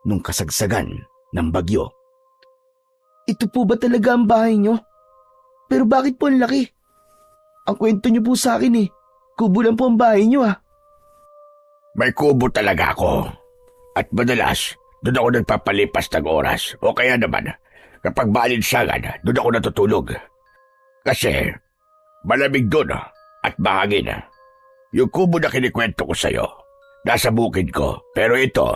nung kasagsagan ng bagyo. Ito po ba talaga ang bahay niyo? Pero bakit po ang laki? Ang kwento niyo po sa akin kubo lang po ang bahay niyo May kubo talaga ako. At madalas, doon ako nagpapalipas ng oras. O kaya naman, kapag maalinsangan, doon ako natutulog. Kasi, malamig doon at mahangin. Yung kubo na kinikwento ko sa'yo, nasa bukid ko. Pero ito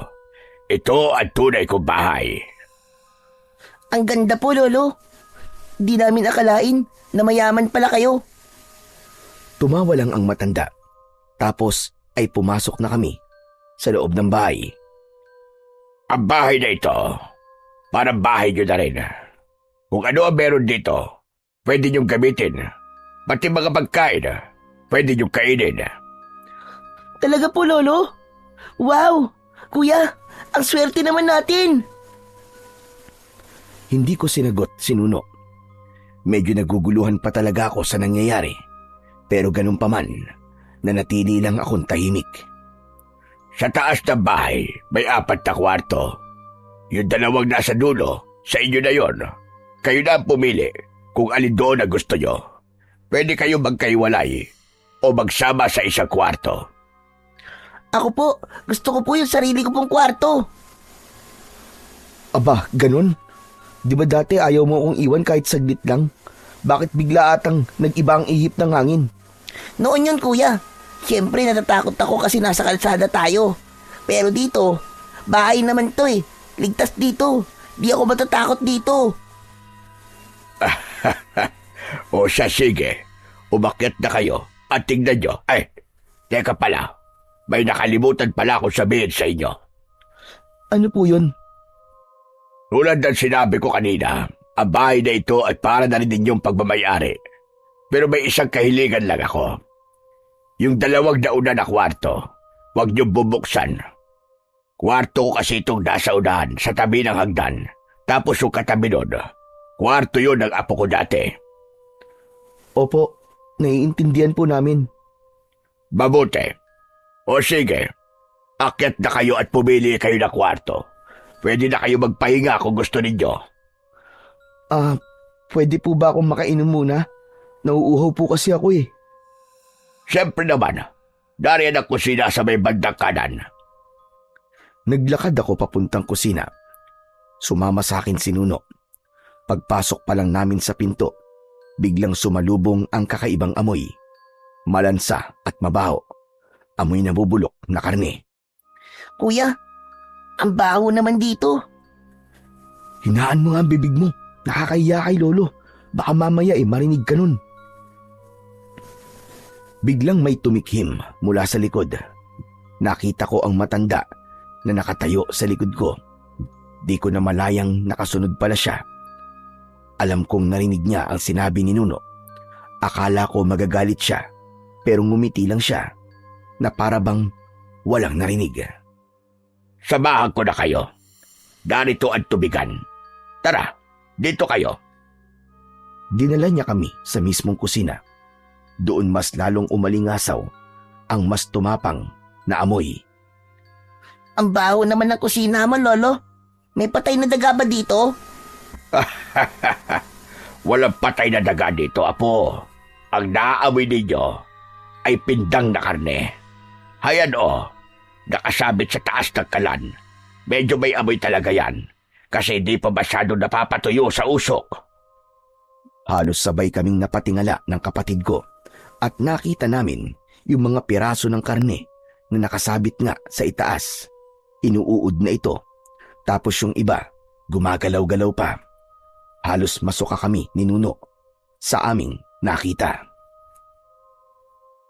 ang tunay kong bahay. Ang ganda po, Lolo. Di namin akalain na mayaman pala kayo. Tumawa lang ang matanda. Tapos ay pumasok na kami sa loob ng bahay. Ang bahay na ito, parang bahay nyo na rin. Kung ano ang meron dito, pwede nyong gamitin. Pati mga pagkain, pwede nyong kainin. Talaga po, Lolo? Wow! Kuya, ang swerte naman natin! Hindi ko sinagot si Nuno. Medyo naguguluhan pa talaga ako sa nangyayari. Pero ganun pa man, nanatili lang akong tahimik. Sa taas ng bahay, may 4 na kwarto. Yung 2 nasa dulo, sa inyo na yon. Kayo na ang pumili kung alin doon na gusto nyo. Pwede kayo magkaiwalay o magsama sa isang kwarto. Ako po, gusto ko po yung sarili ko pong kwarto. Aba, ganun? Di ba dati ayaw mo akong iwan kahit saglit lang? Bakit bigla atang nag-iba ang ihip ng hangin? Noon yun, kuya. Siyempre natatakot ako kasi nasa kalsada tayo. Pero dito, bahay naman to Ligtas dito. Di ako matatakot dito. O siya, sige. Umakyat na kayo at tingnan nyo. Ay, teka pala. May nakalimutan pala akong sabihin sa inyo. Ano po yun? Tulad ng sinabi ko kanina, ang bahay na ito ay para na rin ninyong pagmamayari. Pero may isang kahilingan lang ako. Yung 2 nauna na kwarto, huwag niyong bubuksan. Kwarto ko kasi itong nasa unahan, sa tabi ng hagdan. Tapos yung katabi nun, kwarto yun ng apo ko dati. Opo, naiintindihan po namin. Mabuti. O sige, akyat na kayo at pumili kayo ng kwarto. Pwede na kayo magpahinga kung gusto ninyo. Pwede po ba akong makainom muna? Nauuhaw po kasi ako Siyempre naman, dariyan ang kusina sa may bandang kanan. Naglakad ako papuntang kusina. Sumama sa akin si Nuno. Pagpasok pa lang namin sa pinto, biglang sumalubong ang kakaibang amoy. Malansa at mabaho. Amoy nabubulok na karne. Kuya, ang baho naman dito. Hinaan mo nga ang bibig mo. Nakakahiya kay Lolo. Baka mamaya marinig ka nun. Biglang may tumikhim mula sa likod. Nakita ko ang matanda na nakatayo sa likod ko. Di ko na malayang nakasunod pala siya. Alam kong narinig niya ang sinabi ni Nuno. Akala ko magagalit siya, pero ngumiti lang siya na para bang walang narinig. Samahan ko na kayo. Narito ang tubigan. Tara, dito kayo. Dinala niya kami sa mismong kusina. Doon mas lalong umalingasaw ang mas tumapang na amoy. Ang baho naman ng kusina mo, Lolo. May patay na daga ba dito? Walang patay na daga dito, Apo. Ang naaamoy ninyo ay pindang na karne. Hayan nakasabit sa taas ng kalan. Medyo may amoy talaga yan kasi hindi pa masyado napapatuyo sa usok. Halos sabay kaming napatingala ng kapatid ko at nakita namin yung mga piraso ng karne na nakasabit nga sa itaas. Inuuod na ito. Tapos yung iba, gumagalaw-galaw pa. Halos masuka kami ni Nuno sa aming nakita.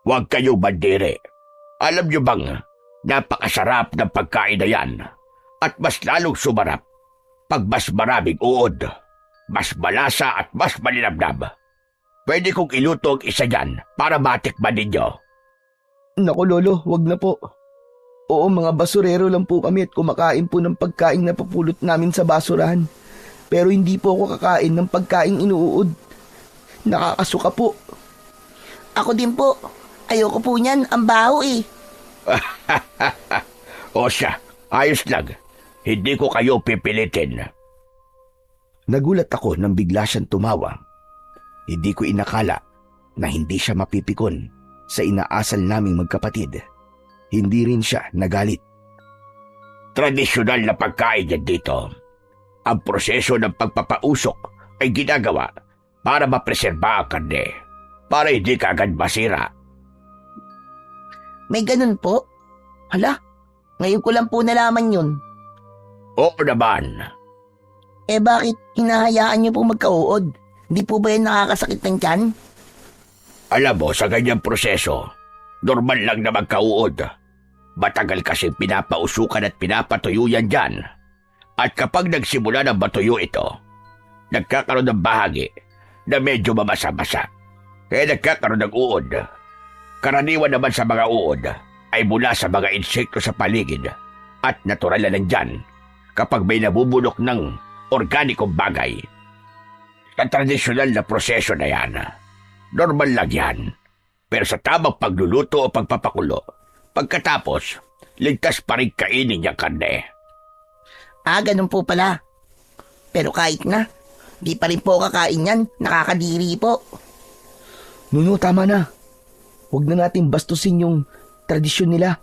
Huwag kayo bandire. Alam nyo bang napakasarap ng pagkain na yan at mas lalong sumarap pag mas maraming uod, mas malasa at mas malinamnam. Pwede kong iluto ang isa dyan para matikman ninyo. Naku lolo, wag na po. Oo, mga basurero lang po kami at kumakain po ng pagkain na papulot namin sa basurahan. Pero hindi po ako kakain ng pagkain inuud. Nakakasuka po. Ako din po. Ayoko po niyan. Ang baho eh. O siya, ayos lang. Hindi ko kayo pipilitin. Nagulat ako nang bigla siyang tumawa. Hindi ko inakala na hindi siya mapipikon sa inaasal naming magkapatid. Hindi rin siya nagalit. Tradisyonal na pagkain yan dito. Ang proseso ng pagpapausok ay ginagawa para mapreserba ang karne, para hindi kaagad masira. May ganun po? Hala, ngayon ko lang po nalaman yun. Oo naman. Eh bakit hinahayaan niyo po magkauod? Hindi po ba yan nakakasakit ng tiyan? Alam mo, sa ganyang proseso, normal lang na magkauod. Matagal kasi pinapausukan at pinapatuyo yan dyan. At kapag nagsimula na matuyo ito, nagkakaroon ng bahagi na medyo mamasa-masa. Kaya nagkakaroon ng uod. Karaniwan naman sa mga uod ay mula sa mga insekto sa paligid at natural na nandyan kapag may nabubulok ng organikong bagay. Sa tradisyonal na proseso na yan, normal lang yan. Pero sa tamang pagluluto o pagpapakulo, pagkatapos, ligtas pa rin kainin niyang karne. Ganun po pala. Pero kahit na, di pa rin po kakain yan. Nakakadiri po. Nuno, tama na. Huwag na natin bastusin yung tradisyon nila.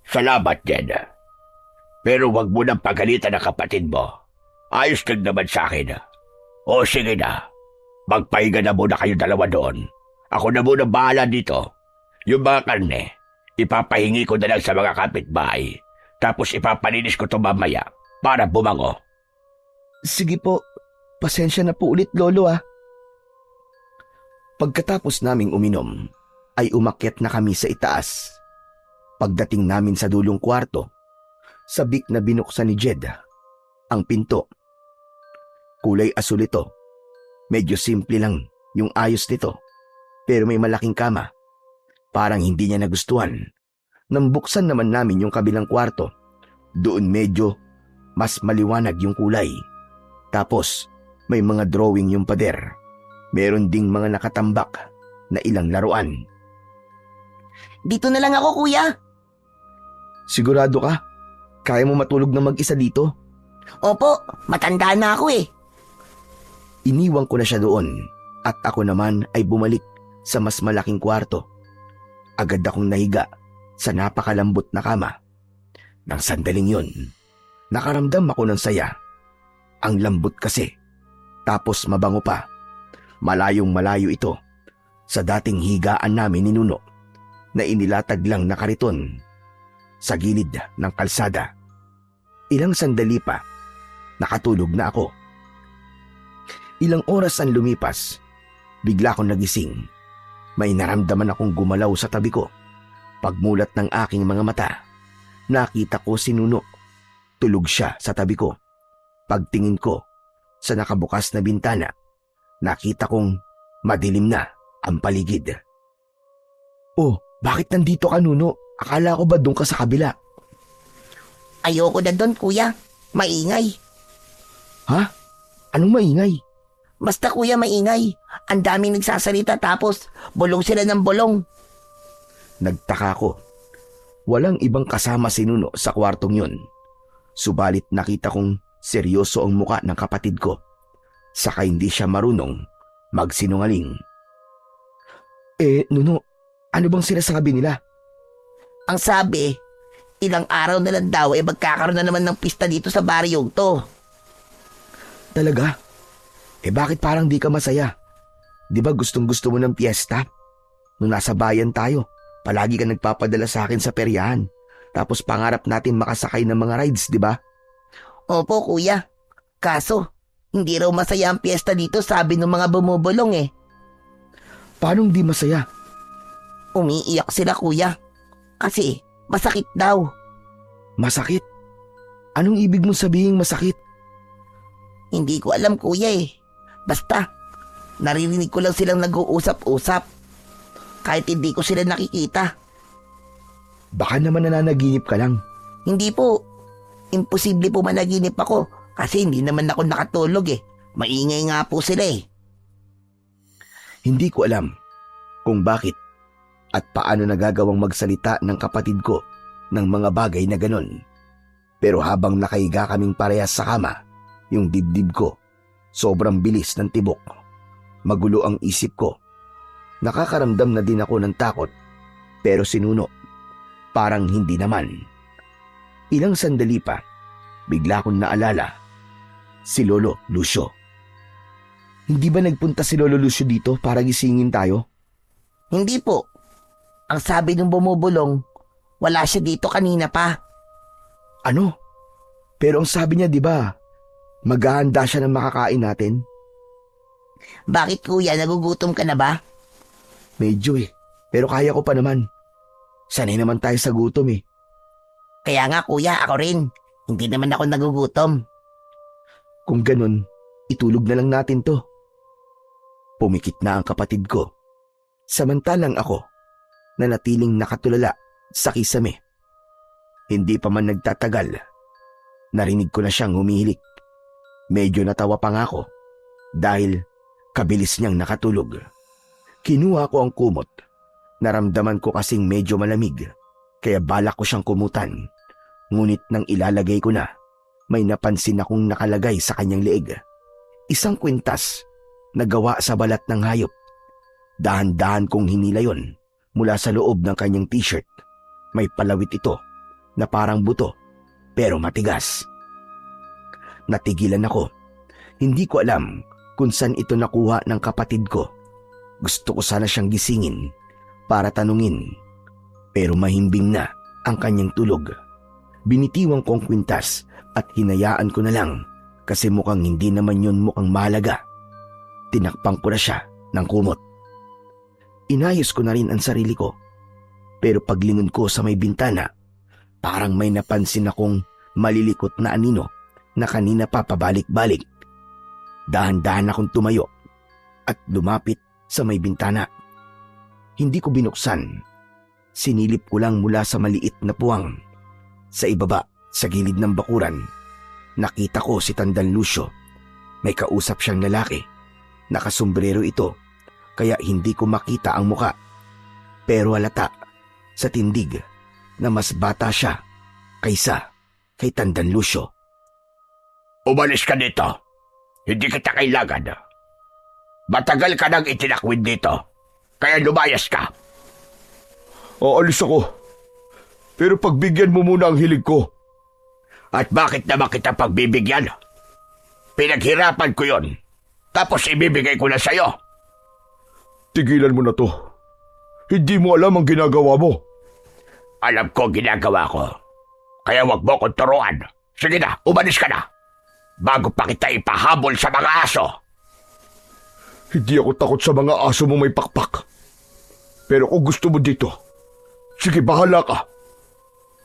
Salamat, Jed. Pero wag mo nang pagalitan ng kapatid mo. Ayos lang naman sa akin. O sige na, magpahinga na muna kayo dalawa doon. Ako na muna bahala dito. Yung mga karne, ipapahingi ko na lang sa mga kapitbahay. Tapos ipapalinis ko ito mamaya para bumango. Sige po, pasensya na po ulit lolo ah. Pagkatapos naming uminom, ay umakyat na kami sa itaas. Pagdating namin sa dulong kwarto, sabik na binuksan ni Jed ang pinto. Kulay asul ito. Medyo simple lang yung ayos nito, pero may malaking kama. Parang hindi niya nagustuhan. Nang buksan naman namin yung kabilang kwarto, doon medyo mas maliwanag yung kulay. Tapos may mga drawing yung pader. Meron ding mga nakatambak na ilang laruan. Dito na lang ako, kuya. Sigurado ka? Kaya mo matulog na mag-isa dito? Opo, matanda na ako eh. Iniwan ko na siya doon at ako naman ay bumalik sa mas malaking kwarto. Agad akong nahiga sa napakalambot na kama. Nang sandaling yun, nakaramdam ako ng saya. Ang lambot kasi, tapos mabango pa. Malayong malayo ito sa dating higaan namin ni Nuno na inilatag lang na kariton sa gilid ng kalsada. Ilang sandali pa, nakatulog na ako. Ilang oras ang lumipas, bigla akong nagising. May naramdaman akong gumalaw sa tabi ko. Pagmulat ng aking mga mata, nakita ko si Nuno. Tulog siya sa tabi ko. Pagtingin ko sa nakabukas na bintana, nakita kong madilim na ang paligid. Oh, bakit nandito ka, Nuno? Akala ko ba doon ka sa kabila? Ayoko na doon, kuya. Maingay. Ha? Anong maingay? Basta kuya maingay. Ang daming nagsasalita tapos bulong sila ng bulong. Nagtaka ko. Walang ibang kasama si Nuno sa kwartong yun. Subalit nakita kong seryoso ang muka ng kapatid ko. Saka hindi siya marunong magsinungaling. Nuno, ano bang sinasabi nila? Ang sabi, ilang araw na lang daw magkakaroon na naman ng pista dito sa baryong to. Talaga? Bakit parang di ka masaya? Di ba gustong gusto mo ng piyesta? Nung nasa bayan tayo, palagi ka nagpapadala sa akin sa peryahan. Tapos pangarap natin makasakay ng mga rides, di ba? Opo kuya. Kaso, hindi raw masaya ang piyesta dito sabi ng mga bumubulong. Paano di masaya? Umiiyak sila kuya. Kasi masakit daw. Masakit? Anong ibig mong sabihin masakit? Hindi ko alam kuya. Basta, naririnig ko lang silang nag-uusap-usap. Kahit hindi ko sila nakikita. Baka naman nananaginip ka lang. Hindi po. Imposible po managinip ako kasi hindi naman ako nakatulog. Maingay nga po sila. Hindi ko alam kung bakit at paano nagagawang magsalita ng kapatid ko ng mga bagay na ganon. Pero habang nakahiga kaming parehas sa kama, yung dibdib ko, sobrang bilis ng tibok. Magulo ang isip ko. Nakakaramdam na din ako ng takot, pero si Nuno, parang hindi naman. Ilang sandali pa, bigla kong naalala, si Lolo Lucio. Hindi ba nagpunta si Lolo Lucio dito para gisingin tayo? Hindi po. Ang sabi ng bumubulong, wala siya dito kanina pa. Ano? Pero ang sabi niya, di ba, maghahanda siya ng makakain natin? Bakit kuya, nagugutom ka na ba? Medyo pero kaya ko pa naman. Sanay naman tayo sa gutom. Kaya nga kuya, ako rin. Hindi naman ako nagugutom. Kung ganun, itulog na lang natin to. Pumikit na ang kapatid ko. Samantalang ako, nanatiling nakatulala sa kisame. Hindi pa man nagtatagal, narinig ko na siyang humihilik. Medyo natawa pa nga ako dahil kabilis niyang nakatulog. Kinuha ko ang kumot. Naramdaman ko kasing medyo malamig, kaya balak ko siyang kumutan. Ngunit nang ilalagay ko na, may napansin akong nakalagay sa kanyang leeg. Isang kwintas na gawa sa balat ng hayop. Dahan-dahan kong hinila yon mula sa loob ng kanyang t-shirt. May palawit ito na parang buto pero matigas. Natigilan ako. Hindi ko alam kung saan ito nakuha ng kapatid ko. Gusto ko sana siyang gisingin para tanungin, pero mahimbing na ang kanyang tulog. Binitiwan ko ang kwintas at hinayaan ko na lang kasi mukhang hindi naman yun mukhang mahalaga. Tinakpang ko na siya ng kumot. Inayos ko na rin ang sarili ko, pero paglingon ko sa may bintana, parang may napansin akong malilikot na anino na kanina pa pabalik-balik. Dahan-dahan akong tumayo at lumapit sa may bintana. Hindi ko binuksan. Sinilip ko lang mula sa maliit na puwang. Sa ibaba, sa gilid ng bakuran, nakita ko si Tandang Lucio. May kausap siyang lalaki. Nakasombrero ito, kaya hindi ko makita ang muka. Pero halata sa tindig na mas bata siya kaysa kay Tandang Lucio. Umalis ka dito. Hindi kita kailangan. Matagal ka nang itinakwid dito, kaya lumayas ka. Aalis ako. Pero pagbigyan mo muna ang hilig ko. At bakit naman kita pagbibigyan? Pinaghirapan ko yon, tapos ibibigay ko na sa'yo. Tigilan mo na to. Hindi mo alam ang ginagawa mo. Alam ko ginagawa ko, kaya wag mo kong turuan. Sige na, umalis ka na, bago pa kita ipahabol sa mga aso. Hindi ako takot sa mga aso mo may pakpak. Pero kung gusto mo dito, sige bahala ka.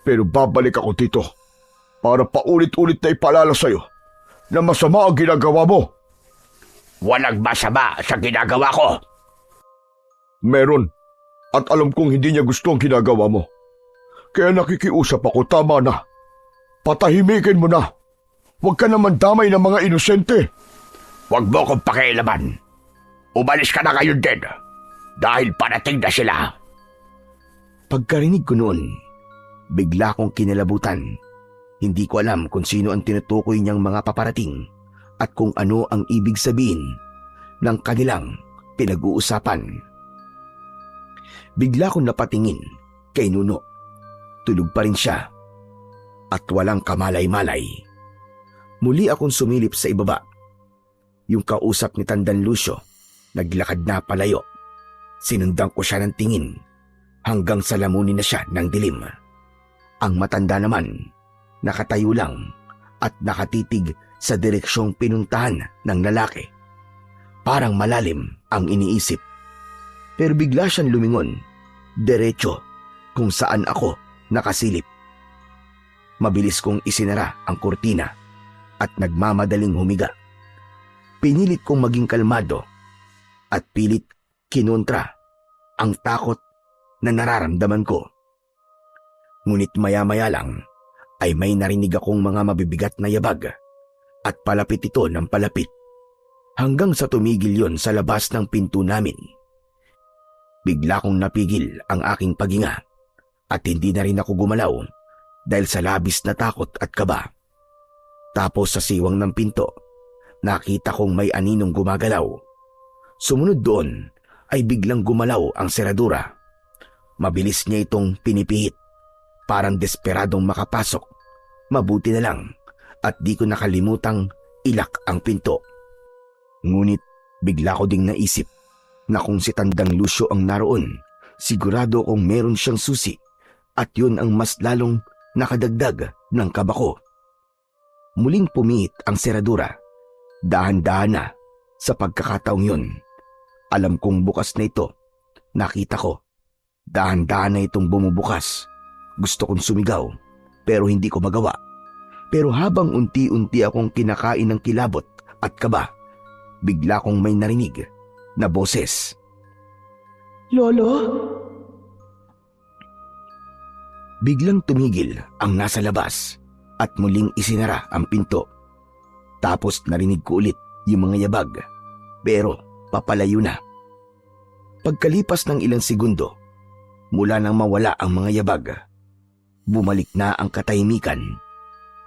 Pero babalik ako dito para paulit-ulit na ipaalala sa'yo na masama ang ginagawa mo. Walang masama sa ginagawa ko. Meron. At alam kong hindi niya gusto ang ginagawa mo. Kaya nakikiusap ako, tama na. Patahimikin mo na. Huwag ka naman damay ng mga inosente. Huwag mo kong pakialaman. Umalis ka na ngayon din. Dahil parating na sila. Pagkarinig ko noon, bigla kong kinalabutan. Hindi ko alam kung sino ang tinutukoy niyang mga paparating at kung ano ang ibig sabihin ng kanilang pinag-uusapan. Bigla kong napatingin kay Nuno. Tulog pa rin siya at walang kamalay-malay. Muli akong sumilip sa ibaba. Yung kausap ni Tandang Lucio, naglakad na palayo. Sinundan ko siya ng tingin hanggang sa lamunin na siya ng dilim. Ang matanda naman, nakatayo lang at nakatitig sa direksyong pinuntahan ng lalaki. Parang malalim ang iniisip. Pero bigla siyang lumingon, diretso kung saan ako nakasilip. Mabilis kong isinara ang kurtina at nagmamadaling humiga. Pinilit kong maging kalmado at pilit kinontra ang takot na nararamdaman ko. Ngunit maya-maya lang ay may narinig akong mga mabibigat na yabag at palapit ito ng palapit hanggang sa tumigil yon sa labas ng pinto namin. Bigla kong napigil ang aking paghinga at hindi na rin ako gumalaw dahil sa labis na takot at kaba. Tapos sa siwang ng pinto, nakita kong may aninong gumagalaw. Sumunod doon ay biglang gumalaw ang seradura. Mabilis niya itong pinipihit, parang desperadong makapasok. Mabuti na lang at di ko nakalimutang ilak ang pinto. Ngunit bigla ko ding naisip na kung si Tandang Lucio ang naroon, sigurado kong meron siyang susi at yun ang mas lalong nakadagdag ng kaba ko. Muling pumihit ang seradura. Dahan-dahan na sa pagkakataong yun. Alam kong bukas na ito. Nakita ko. Dahan-dahan na itong bumubukas. Gusto kong sumigaw pero hindi ko magawa. Pero habang unti-unti akong kinakain ng kilabot at kaba, bigla kong may narinig na boses. Lolo? Biglang tumigil ang nasa labas at muling isinara ang pinto. Tapos narinig ko ulit yung mga yabag, pero papalayo na. Pagkalipas ng ilang segundo, mula nang mawala ang mga yabag, bumalik na ang katahimikan.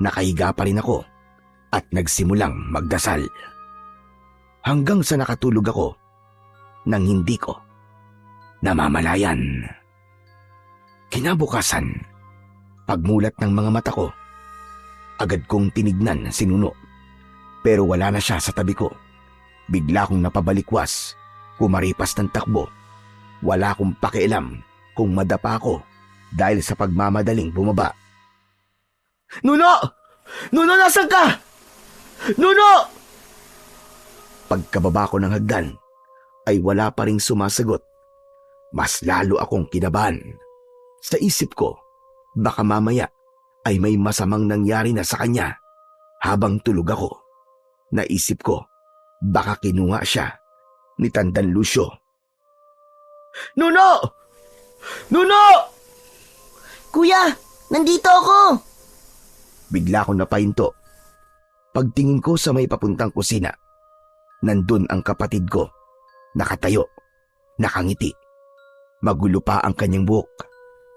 Nakahiga pa rin ako at nagsimulang magdasal. Hanggang sa nakatulog ako nang hindi ko namamalayan. Kinabukasan, pagmulat ng mga mata ko, agad kong tinignan si Nuno. Pero wala na siya sa tabi ko. Bigla kong napabalikwas, kumaripas ng takbo. Wala akong pakialam kung madapa ako dahil sa pagmamadaling bumaba. Nuno! Nuno, nasan ka? Nuno! Pagkababa ko ng hagdan, ay wala pa ring sumasagot. Mas lalo akong kinabahan. Sa isip ko, baka mamaya ay may masamang nangyari na sa kanya habang tulog ako. Naisip ko, baka kinuha siya ni Tandang Lucio. Nuno! Nuno! Kuya, nandito ako! Bigla akong napahinto. Pagtingin ko sa may papuntang kusina, nandun ang kapatid ko, nakatayo, nakangiti. Magulo pa ang kanyang buhok.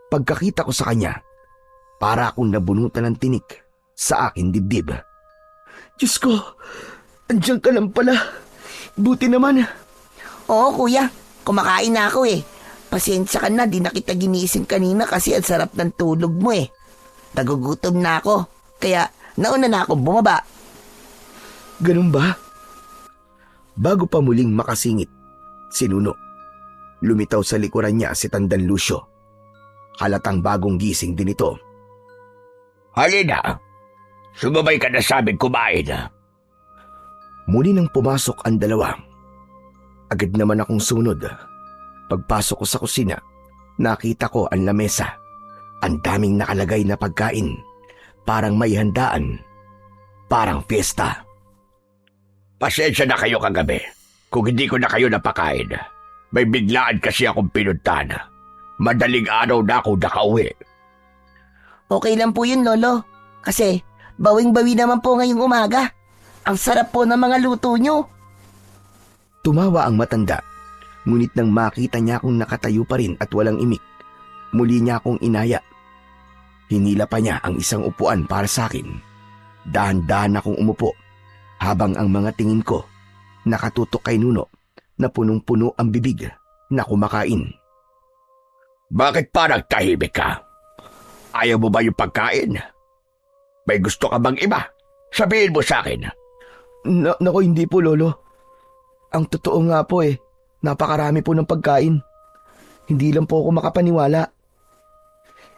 Pagkakita ko sa kanya, para akong nabunutan ng tinik sa aking dibdib. Diyos ko, andiyan ka lang pala. Buti naman. Oo kuya, kumakain na ako eh. Pasensya ka na, di na kita ginising kanina kasi ang sarap ng tulog mo eh. Nagugutom na ako, kaya nauna na ako bumaba. Ganun ba? Bago pa muling makasingit, si Nuno, lumitaw sa likuran niya si Tandang Lucio. Halatang bagong gising din ito. Halina, sumabay ka na sa amin kumain. Muli nang pumasok ang dalawa. Agad naman akong sumunod. Pagpasok ko sa kusina, nakita ko ang lamesa. Ang daming nakalagay na pagkain. Parang may handaan. Parang fiesta. Pasensya na kayo kagabi kung hindi ko na kayo napakain. May biglaan kasi akong pinuntahan. Madaling araw na ako nakauwi. Okay lang po yun, Lolo. Kasi bawing-bawi naman po ngayong umaga. Ang sarap po ng mga luto nyo. Tumawa ang matanda, ngunit nang makita niya akong nakatayo pa rin at walang imik, muli niya akong inaya. Hinila pa niya ang isang upuan para sa akin. Dahan-dahan akong umupo habang ang mga tingin ko nakatutok kay Nuno na punong-puno ang bibig na kumakain. Bakit pa nagtahimik ka? Ayaw mo ba yung pagkain? May gusto ka bang iba? Sabihin mo sa akin. Nako, hindi po, Lolo. Ang totoo nga po napakarami po ng pagkain. Hindi lang po ako makapaniwala.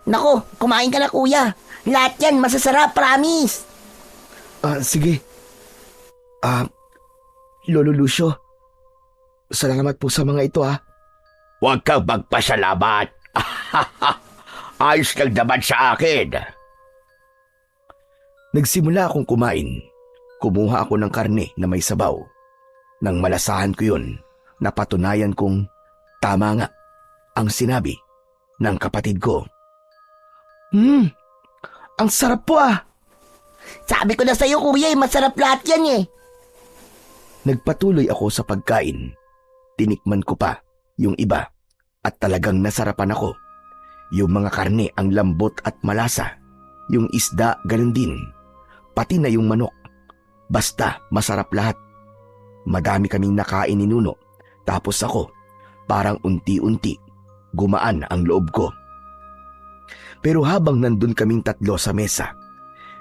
Nako, kumain ka na kuya. Lahat yan masasarap, promise. Sige. Lolo Lucio, salamat po sa mga ito Huwag kang magpasalamat. Ayos lang naman sa akin. Nagsimula akong kumain. Kumuha ako ng karne na may sabaw. Nang malasahan ko yun, napatunayan kong tama nga ang sinabi ng kapatid ko. Ang sarap po Sabi ko na sa'yo kuya, masarap lahat yan Nagpatuloy ako sa pagkain. Tinikman ko pa yung iba at talagang nasarapan ako. Yung mga karne ang lambot at malasa. Yung isda ganun din. Pati na yung manok. Basta masarap lahat. Madami kaming nakain ni Nuno. Tapos ako, parang unti-unti, gumaan ang loob ko. Pero habang nandun kaming tatlo sa mesa,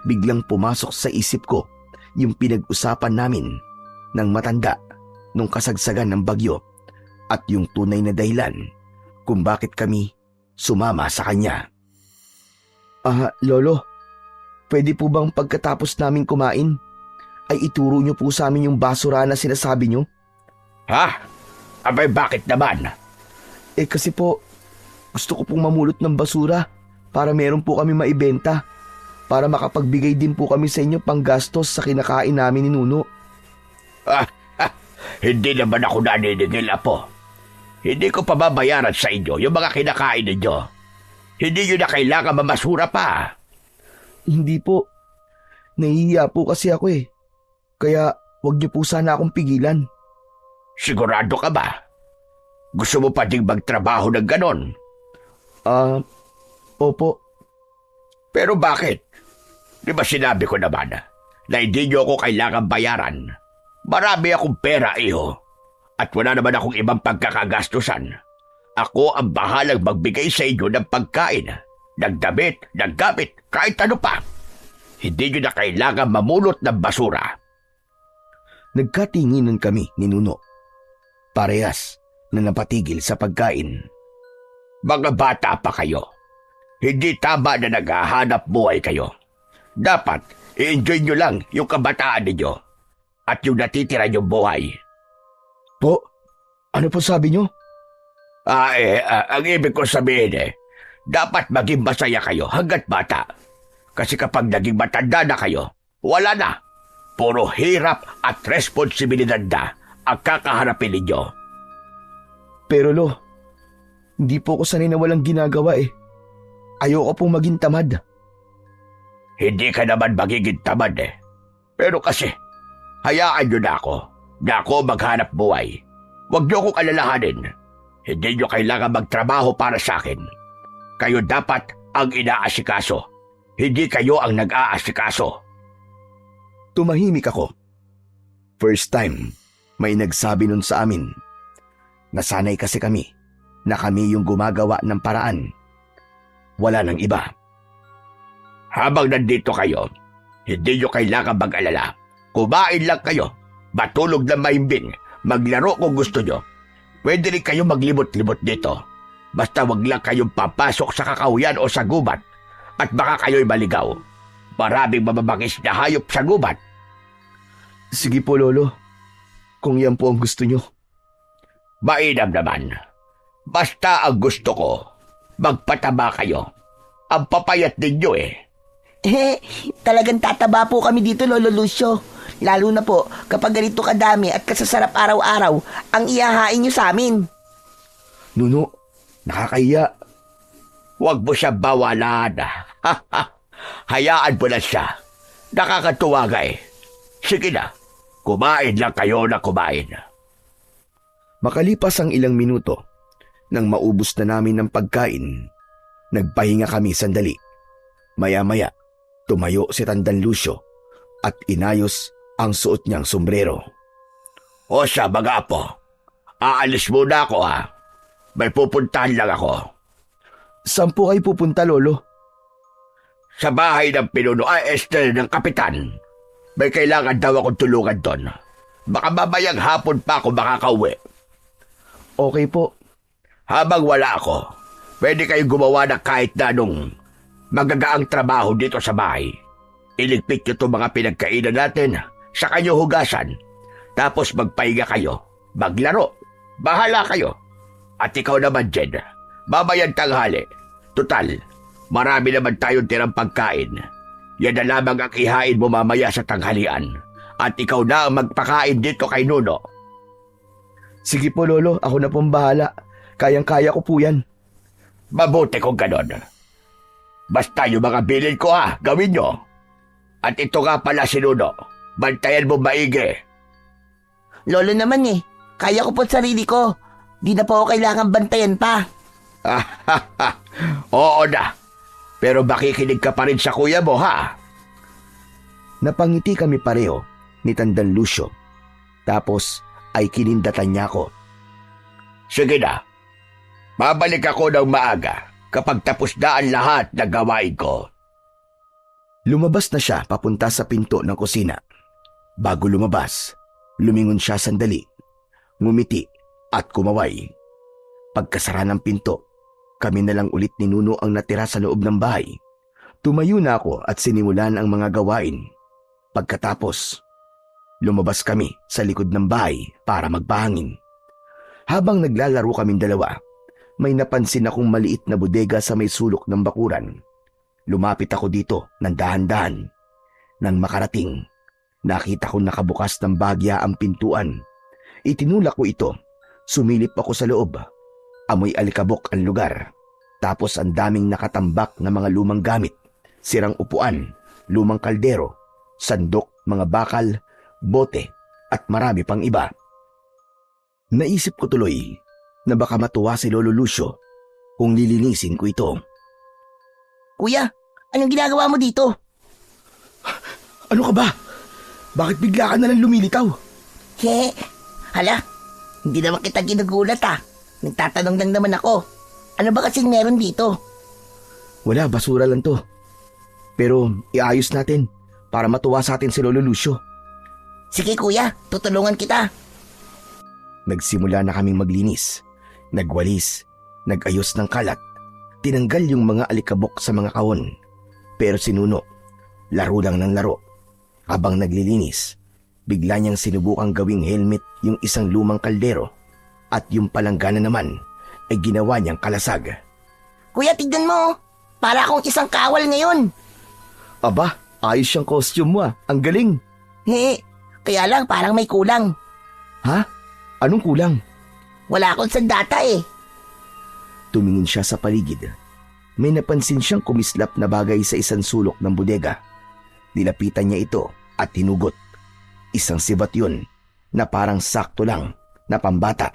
biglang pumasok sa isip ko yung pinag-usapan namin ng matanda nung kasagsagan ng bagyo at yung tunay na dahilan kung bakit kami sumama sa kanya. Lolo, pwede po bang pagkatapos namin kumain ay ituro niyo po sa amin yung basura na sinasabi niyo? Ha? Abay, bakit naman? Kasi po, gusto ko pong mamulot ng basura para meron po kami maibenta. Para makapagbigay din po kami sa inyo pang gastos sa kinakain namin ni Nuno. Hindi naman ako naninigil, Apo. Hindi ko pababayaran sa inyo yung mga kinakain ninyo. Hindi nyo na kailangan mamasura pa. Hindi po. Nahihiya po kasi ako Kaya wag niyo po sana akong pigilan. Sigurado ka ba? Gusto mo pa ding magtrabaho ng ganon? Opo. Pero bakit? Di ba sinabi ko naman na hindi nyo ako kailangan bayaran? Marami akong pera, iho. At wala naman akong ibang pagkakagastusan. Ako ang bahalang magbigay sa inyo ng pagkain, ng damit, ng gamit, kahit ano pa. Hindi nyo na kailangan mamulot ng basura. Nagkatinginan kami ni Nuno. Parehas na napatigil sa pagkain. Mga bata pa kayo. Hindi tama na naghahanap buhay kayo. Dapat i-enjoy nyo lang yung kabataan ninyo at yung natitira nyong buhay. Po? Ano po sabi nyo? Ang ibig ko sabihin dapat maging masaya kayo hanggat bata. Kasi kapag naging matanda na kayo, wala na. Puro hirap at responsibilidad na ang kakaharapin ninyo. Pero hindi po ako sanay na walang ginagawa Ayoko pong maging tamad. Hindi ka naman magiging tamad Pero kasi, hayaan nyo na ako maghanap buhay. Huwag nyo akong alalahanin. Hindi nyo kailangan magtrabaho para sa akin. Kayo dapat ang inaasikaso. Hindi kayo ang nag-aasikaso. Tumahimik ako. First time, may nagsabi nun sa amin. Nasanay kasi kami na kami yung gumagawa ng paraan. Wala nang iba. Habang nandito kayo, hindi nyo kailangan mag-alala. Kumain lang kayo, matulog na mahimbing, maglaro kung gusto nyo. Pwede rin kayo maglimot-limot dito. Basta wag lang kayong papasok sa kakahuyan o sa gubat at baka kayo'y maligaw. Maraming mababangis na hayop sa gubat. Sige po, Lolo. Kung yan po ang gusto nyo. Mainam naman. Basta ang gusto ko, magpataba kayo. Ang papayat ninyo Talagang tataba po kami dito, Lolo Lucio. Lalo na po kapag ganito kadami at kasasarap araw-araw ang ihahain nyo sa amin. Nuno, nakakahiya. Huwag mo siya bawalan. Hayaan mo na siya. Nakakatuwa Sige na, kumain lang kayo na kumain. Makalipas ang ilang minuto, nang maubos na namin ng pagkain, nagpahinga kami sandali. Maya-maya, tumayo si Tandang Lucio at inayos ang suot niyang sombrero. O siya, mga apo. Aalis muna ako ha. May pupuntahan lang ako. Saan po kayo pupunta, Lolo? Sa bahay ng pinuno ng kapitan. May kailangan daw akong tulungan doon. Baka mamayang hapon pa ako makakauwi. Okay po. Habang wala ako, pwede kayong gumawa ng kahit na anong magagaang trabaho dito sa bahay. Iligpit nyo itong mga pinagkainan natin, saka nyo hugasan. Tapos magpahinga kayo, maglaro. Bahala kayo. At ikaw naman, Jen, mamayang tanghali. Tutal, marami naman tayong tirang pagkain. Yan na lamang ang ihain mo mamaya sa tanghalian. At ikaw na ang magpakain dito kay Nuno. Sige po, Lolo. Ako na pong bahala. Kayang-kaya ko po yan. Mabuti kung ganon. Basta yung mga bilin ko gawin nyo. At ito nga pala si Nuno. Bantayan mo maigi. Lolo naman kaya ko po sarili ko. Di na po ako kailangan bantayan pa. Oo na. Pero makikinig ka pa rin sa kuya mo, ha? Napangiti kami pareho ni Tandang Lucio. Tapos ay kinindatan niya ako. Sige na. Babalik ako ng maaga kapag tapos na ang lahat ng gawain ko. Lumabas na siya papunta sa pinto ng kusina. Bago lumabas, lumingon siya sandali, ngumiti at kumaway. Pagkasara ng pinto, kami na lang ulit ni Nuno ang natira sa loob ng bahay. Tumayo na ako at sinimulan ang mga gawain. Pagkatapos, lumabas kami sa likod ng bahay para magpahangin. Habang naglalaro kaming dalawa, may napansin akong maliit na bodega sa may sulok ng bakuran. Lumapit ako dito ng dahan-dahan. Nang makarating, nakita ko nakabukas ng bahagya ang pintuan. Itinulak ko ito. Sumilip ako sa loob. Amoy alikabok ang lugar. Tapos ang daming nakatambak na mga lumang gamit. Sirang upuan, lumang kaldero, sandok, mga bakal, bote, at marami pang iba. Naisip ko tuloy na baka matuwa si Lolo Lucio kung lilinisin ko ito. Kuya, anong ginagawa mo dito? Ano ka ba? Bakit bigla ka nalang lumilitaw? Hala, hindi naman kita ginugulat Nagtatanong lang naman ako. Ano ba kasing meron dito? Wala, basura lang to. Pero iayos natin para matuwa sa atin si Lolo Lucio. Sige kuya, tutulungan kita. Nagsimula na kaming maglinis, nagwalis, nagayos ng kalat, tinanggal yung mga alikabok sa mga kahon. Pero si Nuno, laro lang ng laro. Habang naglilinis, bigla niyang sinubukang gawing helmet yung isang lumang kaldero at yung palanggana naman ay ginawa niyang kalasag. Kuya, tignan mo. Para akong isang kawal ngayon. Aba, ayos yung costume mo Ang galing. Kaya lang parang may kulang. Ha? Anong kulang? Wala akong sandata Tumingin siya sa paligid. May napansin siyang kumislap na bagay sa isang sulok ng bodega. Nilapitan niya ito at hinugot. Isang sibat yun na parang sakto lang na pambata.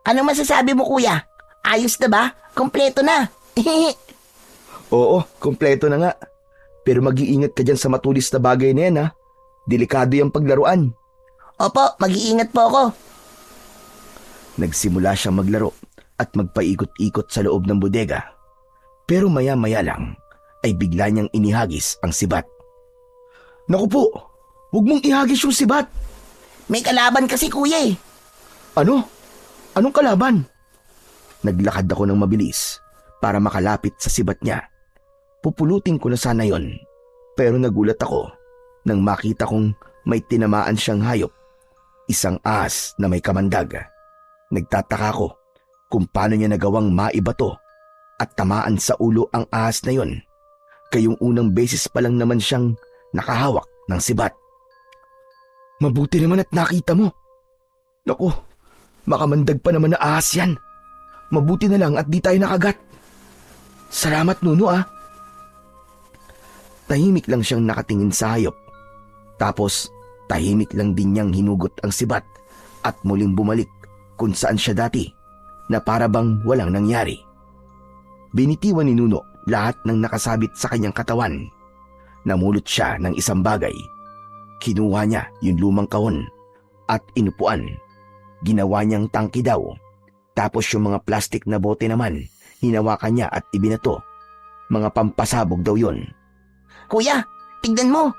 Ano masasabi mo kuya? Ayos na ba? Kompleto na. Oo, kompleto na nga. Pero mag-iingat ka dyan sa matulis na bagay na yan Delikado yung paglaruan. Opo, mag-iingat po ako. Nagsimula siyang maglaro at magpaikot-ikot sa loob ng bodega. Pero maya-maya lang ay bigla niyang inihagis ang sibat. Naku po, huwag mong ihagis yung sibat. May kalaban kasi kuya Ano? Anong kalaban? Naglakad ako ng mabilis para makalapit sa sibat niya. Pupulutin ko na sana yon, pero nagulat ako nang makita kong may tinamaan siyang hayop. Isang ahas na may kamandag. Nagtataka ko kung paano niya nagawang maibato at tamaan sa ulo ang ahas na yon. Kayong unang beses pa lang naman siyang nakahawak ng sibat. Mabuti naman at nakita mo. Naku, makamandag pa naman na ahas yan. Mabuti na lang at di tayo nakagat. Salamat Nuno Tahimik lang siyang nakatingin sa hayop. Tapos tahimik lang din niyang hinugot ang sibat at muling bumalik kung saan siya dati na para bang walang nangyari. Binitiwan ni Nuno lahat ng nakasabit sa kanyang katawan. Namulot siya ng isang bagay. Kinuha niya yung lumang kahon at inupuan. Ginawa niyang tangki daw. Tapos yung mga plastik na bote naman, hinawakan niya at ibinato. Mga pampasabog daw yon. Kuya, tignan mo.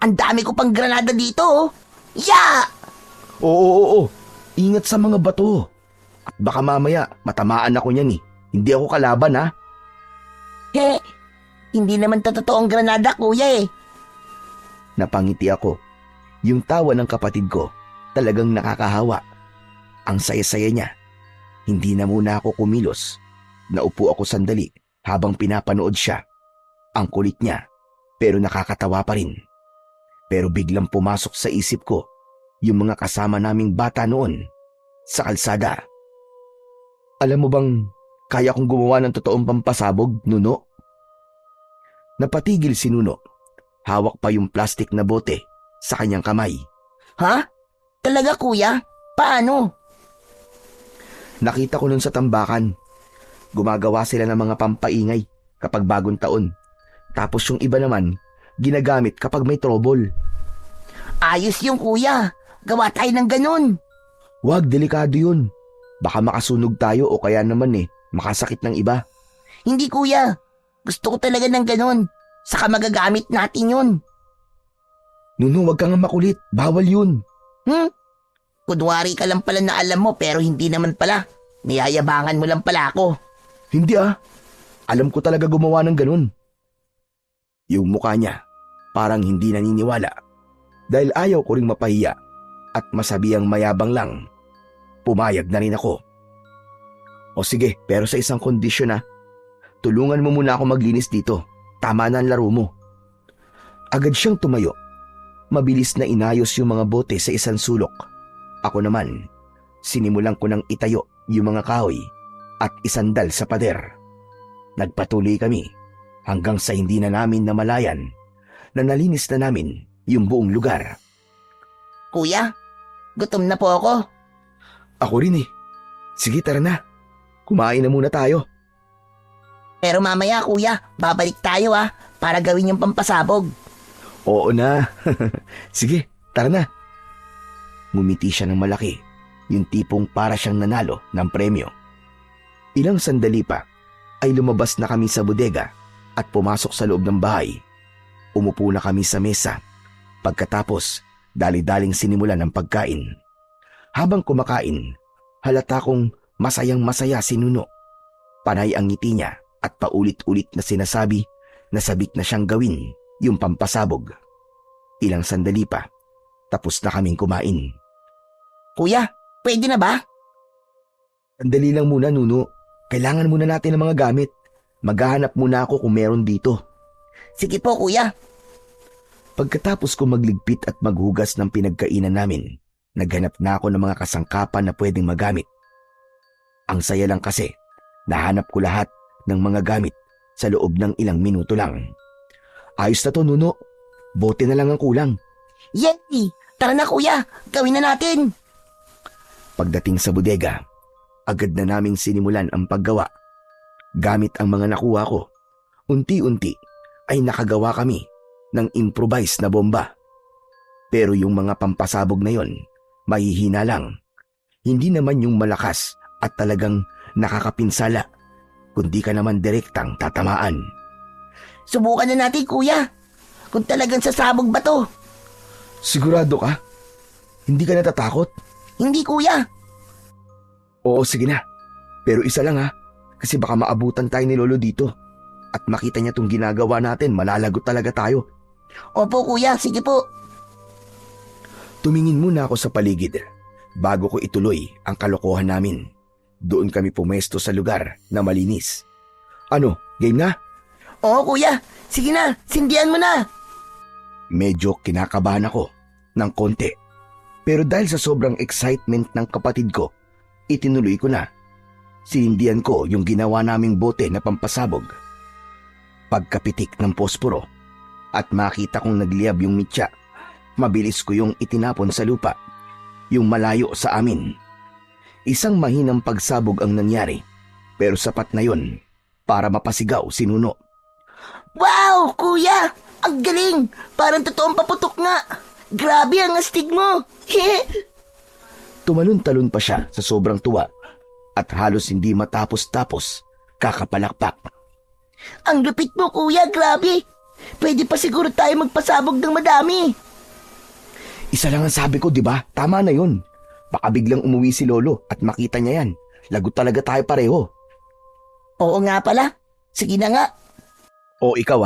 Ang dami ko pang granada dito, oh. Ya! Oo. Ingat sa mga bato. At baka mamaya matamaan ako niyan eh. Hindi ako kalaban ha. He, hindi naman totoong granada, kuya eh. Napangiti ako. Yung tawa ng kapatid ko talagang nakakahawa. Ang saya-saya niya. Hindi na muna ako kumilos. Naupo ako sandali habang pinapanood siya. Ang kulit niya pero nakakatawa pa rin. Pero biglang pumasok sa isip ko yung mga kasama naming bata noon sa kalsada. Alam mo bang kaya kong gumawa ng totoong pampasabog, Nuno? Napatigil si Nuno. Hawak pa yung plastik na bote sa kanyang kamay. Ha? Talaga, kuya? Paano? Nakita ko nun sa tambakan. Gumagawa sila ng mga pampaingay kapag bagong taon. Tapos yung iba naman, ginagamit kapag may trouble. Ayos yung kuya. Gawa tayo ng ganun. Wag, delikado yun. Baka makasunog tayo o kaya naman makasakit ng iba. Hindi, kuya. Gusto ko talaga ng ganun. Saka magagamit natin yun. Nuno, wag kang makulit. Bawal yun. Kunwari ka lang pala na alam mo pero hindi naman pala. Niyayabangan mo lang pala ako. Hindi Alam ko talaga gumawa ng ganun. Yung mukha niya parang hindi naniniwala dahil ayaw ko ring mapahiya at masabihang mayabang lang. Pumayag na rin ako. O sige, pero sa isang kondisyon tulungan mo muna ako maglinis dito. Tama na ang laro mo. Agad siyang tumayo. Mabilis na inayos yung mga bote sa isang sulok. Ako naman, sinimulan ko ng itayo yung mga kahoy at isandal sa pader. Nagpatuloy kami hanggang sa hindi na namin namalayan na nalinis na namin yung buong lugar. Kuya, gutom na po ako. Ako rin Sige, tara na. Kumain na muna tayo. Pero mamaya, kuya, babalik tayo para gawin yung pampasabog. Oo na. Sige, tara na. Ngumiti siya ng malaki, yung tipong para siyang nanalo ng premyo. Ilang sandali pa ay lumabas na kami sa bodega at pumasok sa loob ng bahay. Umupo na kami sa mesa. Pagkatapos, dali-daling sinimulan ng pagkain. Habang kumakain, halata kong masayang-masaya si Nuno. Panay ang ngiti niya at paulit-ulit na sinasabi na sabik na siyang gawin yung pampasabog. Ilang sandali pa, tapos na kaming kumain. Kuya, pwede na ba? Sandali lang muna, Nuno. Kailangan muna natin ng mga gamit. Maghahanap muna ako kung meron dito. Sige po, kuya. Pagkatapos ko magligpit at maghugas ng pinagkainan namin, naghanap na ako ng mga kasangkapan na pwedeng magamit. Ang saya lang kasi, nahanap ko lahat ng mga gamit sa loob ng ilang minuto lang. Ayos na to, Nuno. Bote na lang ang kulang. Yay! Tara na, kuya. Gawin na natin. Pagdating sa bodega, agad na naming sinimulan ang paggawa. Gamit ang mga nakuha ko, unti-unti ay nakagawa kami ng improvised na bomba. Pero yung mga pampasabog na yon, mahihina lang. Hindi naman yung malakas at talagang nakakapinsala, kundi ka naman direktang tatamaan. Subukan na natin, kuya. Kung talagang sasabog ba to? Sigurado ka? Hindi ka natatakot? Hindi, kuya. Oo, sige na. Pero isa lang kasi baka maabutan tayo ni Lolo dito. At makita niya tong ginagawa natin, malalagot talaga tayo. Opo, kuya. Sige po. Tumingin muna ako sa paligid bago ko ituloy ang kalokohan namin. Doon kami pumesto sa lugar na malinis. Ano, game na? Oo, kuya. Sige na, sindihan mo na. Medyo kinakabahan ako ng konti. Pero dahil sa sobrang excitement ng kapatid ko, itinuloy ko na. Sinindihan ko yung ginawa naming bote na pampasabog. Pagkapitik ng posporo at makita kong nagliyab yung mitya, mabilis ko yung itinapon sa lupa. yung malayo sa amin. Isang mahinang pagsabog ang nangyari, pero sapat na yon para mapasigaw si Nuno. Wow, kuya! Ang galing! Parang totoong paputok nga! Grabe ang astig mo! Tumalon-talon pa siya sa sobrang tuwa at halos hindi matapos-tapos kakapalakpak. Ang lupit mo, kuya! Grabe! Pwede pa siguro tayo magpasabog ng madami! Isa lang ang sabi ko, di ba? Tama na yun. Baka biglang umuwi si Lolo at makita niya yan. Lagot talaga tayo pareho. Oo nga pala. Sige na nga. O ikaw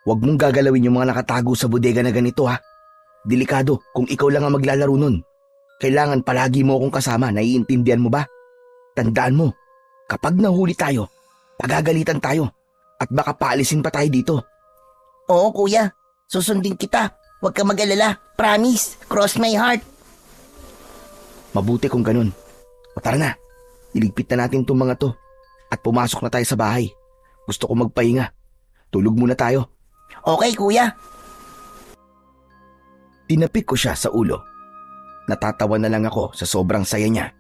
huwag mong gagalawin yung mga nakatago sa bodega na ganito Delikado kung ikaw lang ang maglalaro nun. Kailangan palagi mo akong kasama, naiintindihan mo ba? Tandaan mo, kapag nahuli tayo, pagagalitan tayo at baka paalisin pa tayo dito. Oo, kuya. Susundin kita. Huwag ka mag-alala. Promise. Cross my heart. Mabuti kung ganun. O tara na, iligpit na natin itong mga to at pumasok na tayo sa bahay. Gusto ko magpahinga. Tulog muna tayo. Okay, kuya. Tinapik ko siya sa ulo. Natatawa na lang ako sa sobrang saya niya.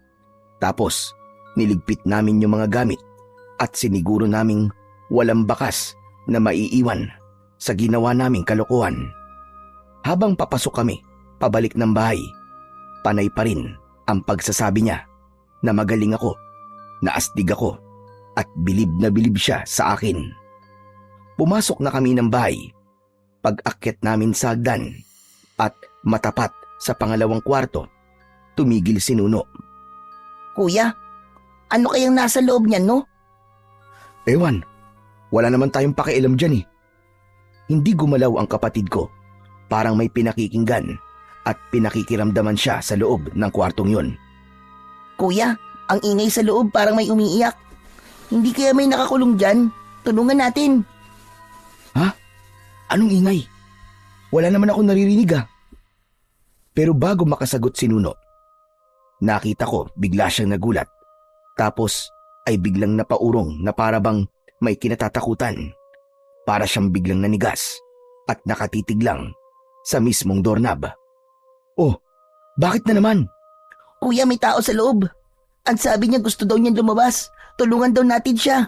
Tapos, niligpit namin yung mga gamit at siniguro naming walang bakas na maiiwan sa ginawa naming kalokohan. Habang papasok kami, pabalik ng bahay, panay pa rin ang pagsasabi niya na magaling ako, na astig ako, at bilib na bilib siya sa akin. Pumasok na kami ng bahay. Pag-akyat namin sa hagdan at matapat sa pangalawang kwarto, tumigil si Nuno. Kuya, ano kayang nasa loob niyan, no? Ewan, wala naman tayong pakialam dyan. Hindi gumalaw ang kapatid ko. Parang may pinakikinggan at pinakikiramdaman siya sa loob ng kwartong yun. Kuya, ang ingay sa loob parang may umiiyak. Hindi kaya may nakakulong dyan? Tulungan natin. Ha? Anong ingay? Wala naman ako naririnig Pero bago makasagot si Nuno, nakita ko bigla siyang nagulat. Tapos ay biglang napaurong na para bang may kinatatakutan. Para siyang biglang nanigas at nakatitig lang sa mismong doorknob. Oh, bakit na naman? Kuya, may tao sa loob. Ang sabi niya gusto daw niyang lumabas. Tulungan daw natin siya.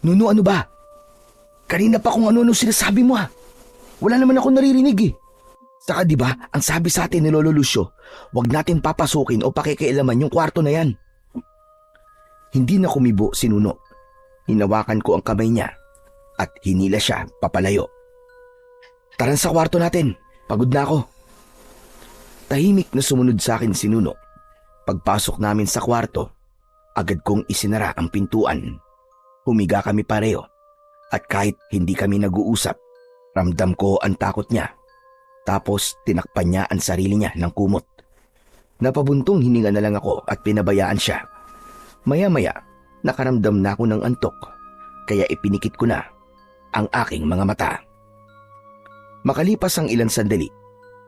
Nuno, ano ba? Kanina pa kung ano sinasabi mo Wala naman ako naririnig Saka di ba, ang sabi sa atin ni Lolo Lucio, wag natin papasukin o pakikialaman yung kwarto na yan. Hindi na kumibo si Nuno. Hinawakan ko ang kamay niya at hinila siya papalayo. Tara sa kwarto natin. Pagod na ako. Tahimik na sumunod sa akin si Nuno. Pagpasok namin sa kwarto, agad kong isinara ang pintuan. Humiga kami pareho at kahit hindi kami nag-uusap, ramdam ko ang takot niya. Tapos tinakpan niya ang sarili niya ng kumot. Napabuntong hininga na lang ako at pinabayaan siya. Maya-maya, nakaramdam na ako ng antok, kaya ipinikit ko na ang aking mga mata. Makalipas ang ilang sandali,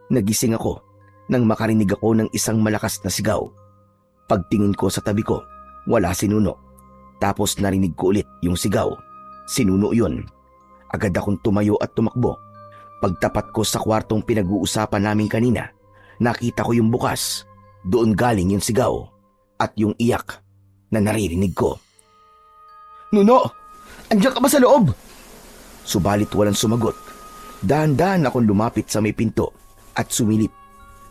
nagising ako nang makarinig ako ng isang malakas na sigaw. Pagtingin ko sa tabi ko, wala si Nuno. Tapos narinig ko ulit yung sigaw. Si Nuno yun. Agad akong tumayo at tumakbo. Pagtapat ko sa kwartong pinag-uusapan namin kanina, nakita ko yung bukas. Doon galing yung sigaw at yung iyak na naririnig ko. Nuno! Andiyan ka ba sa loob? Subalit walang sumagot. Dahan-dahan akong lumapit sa may pinto at sumilip.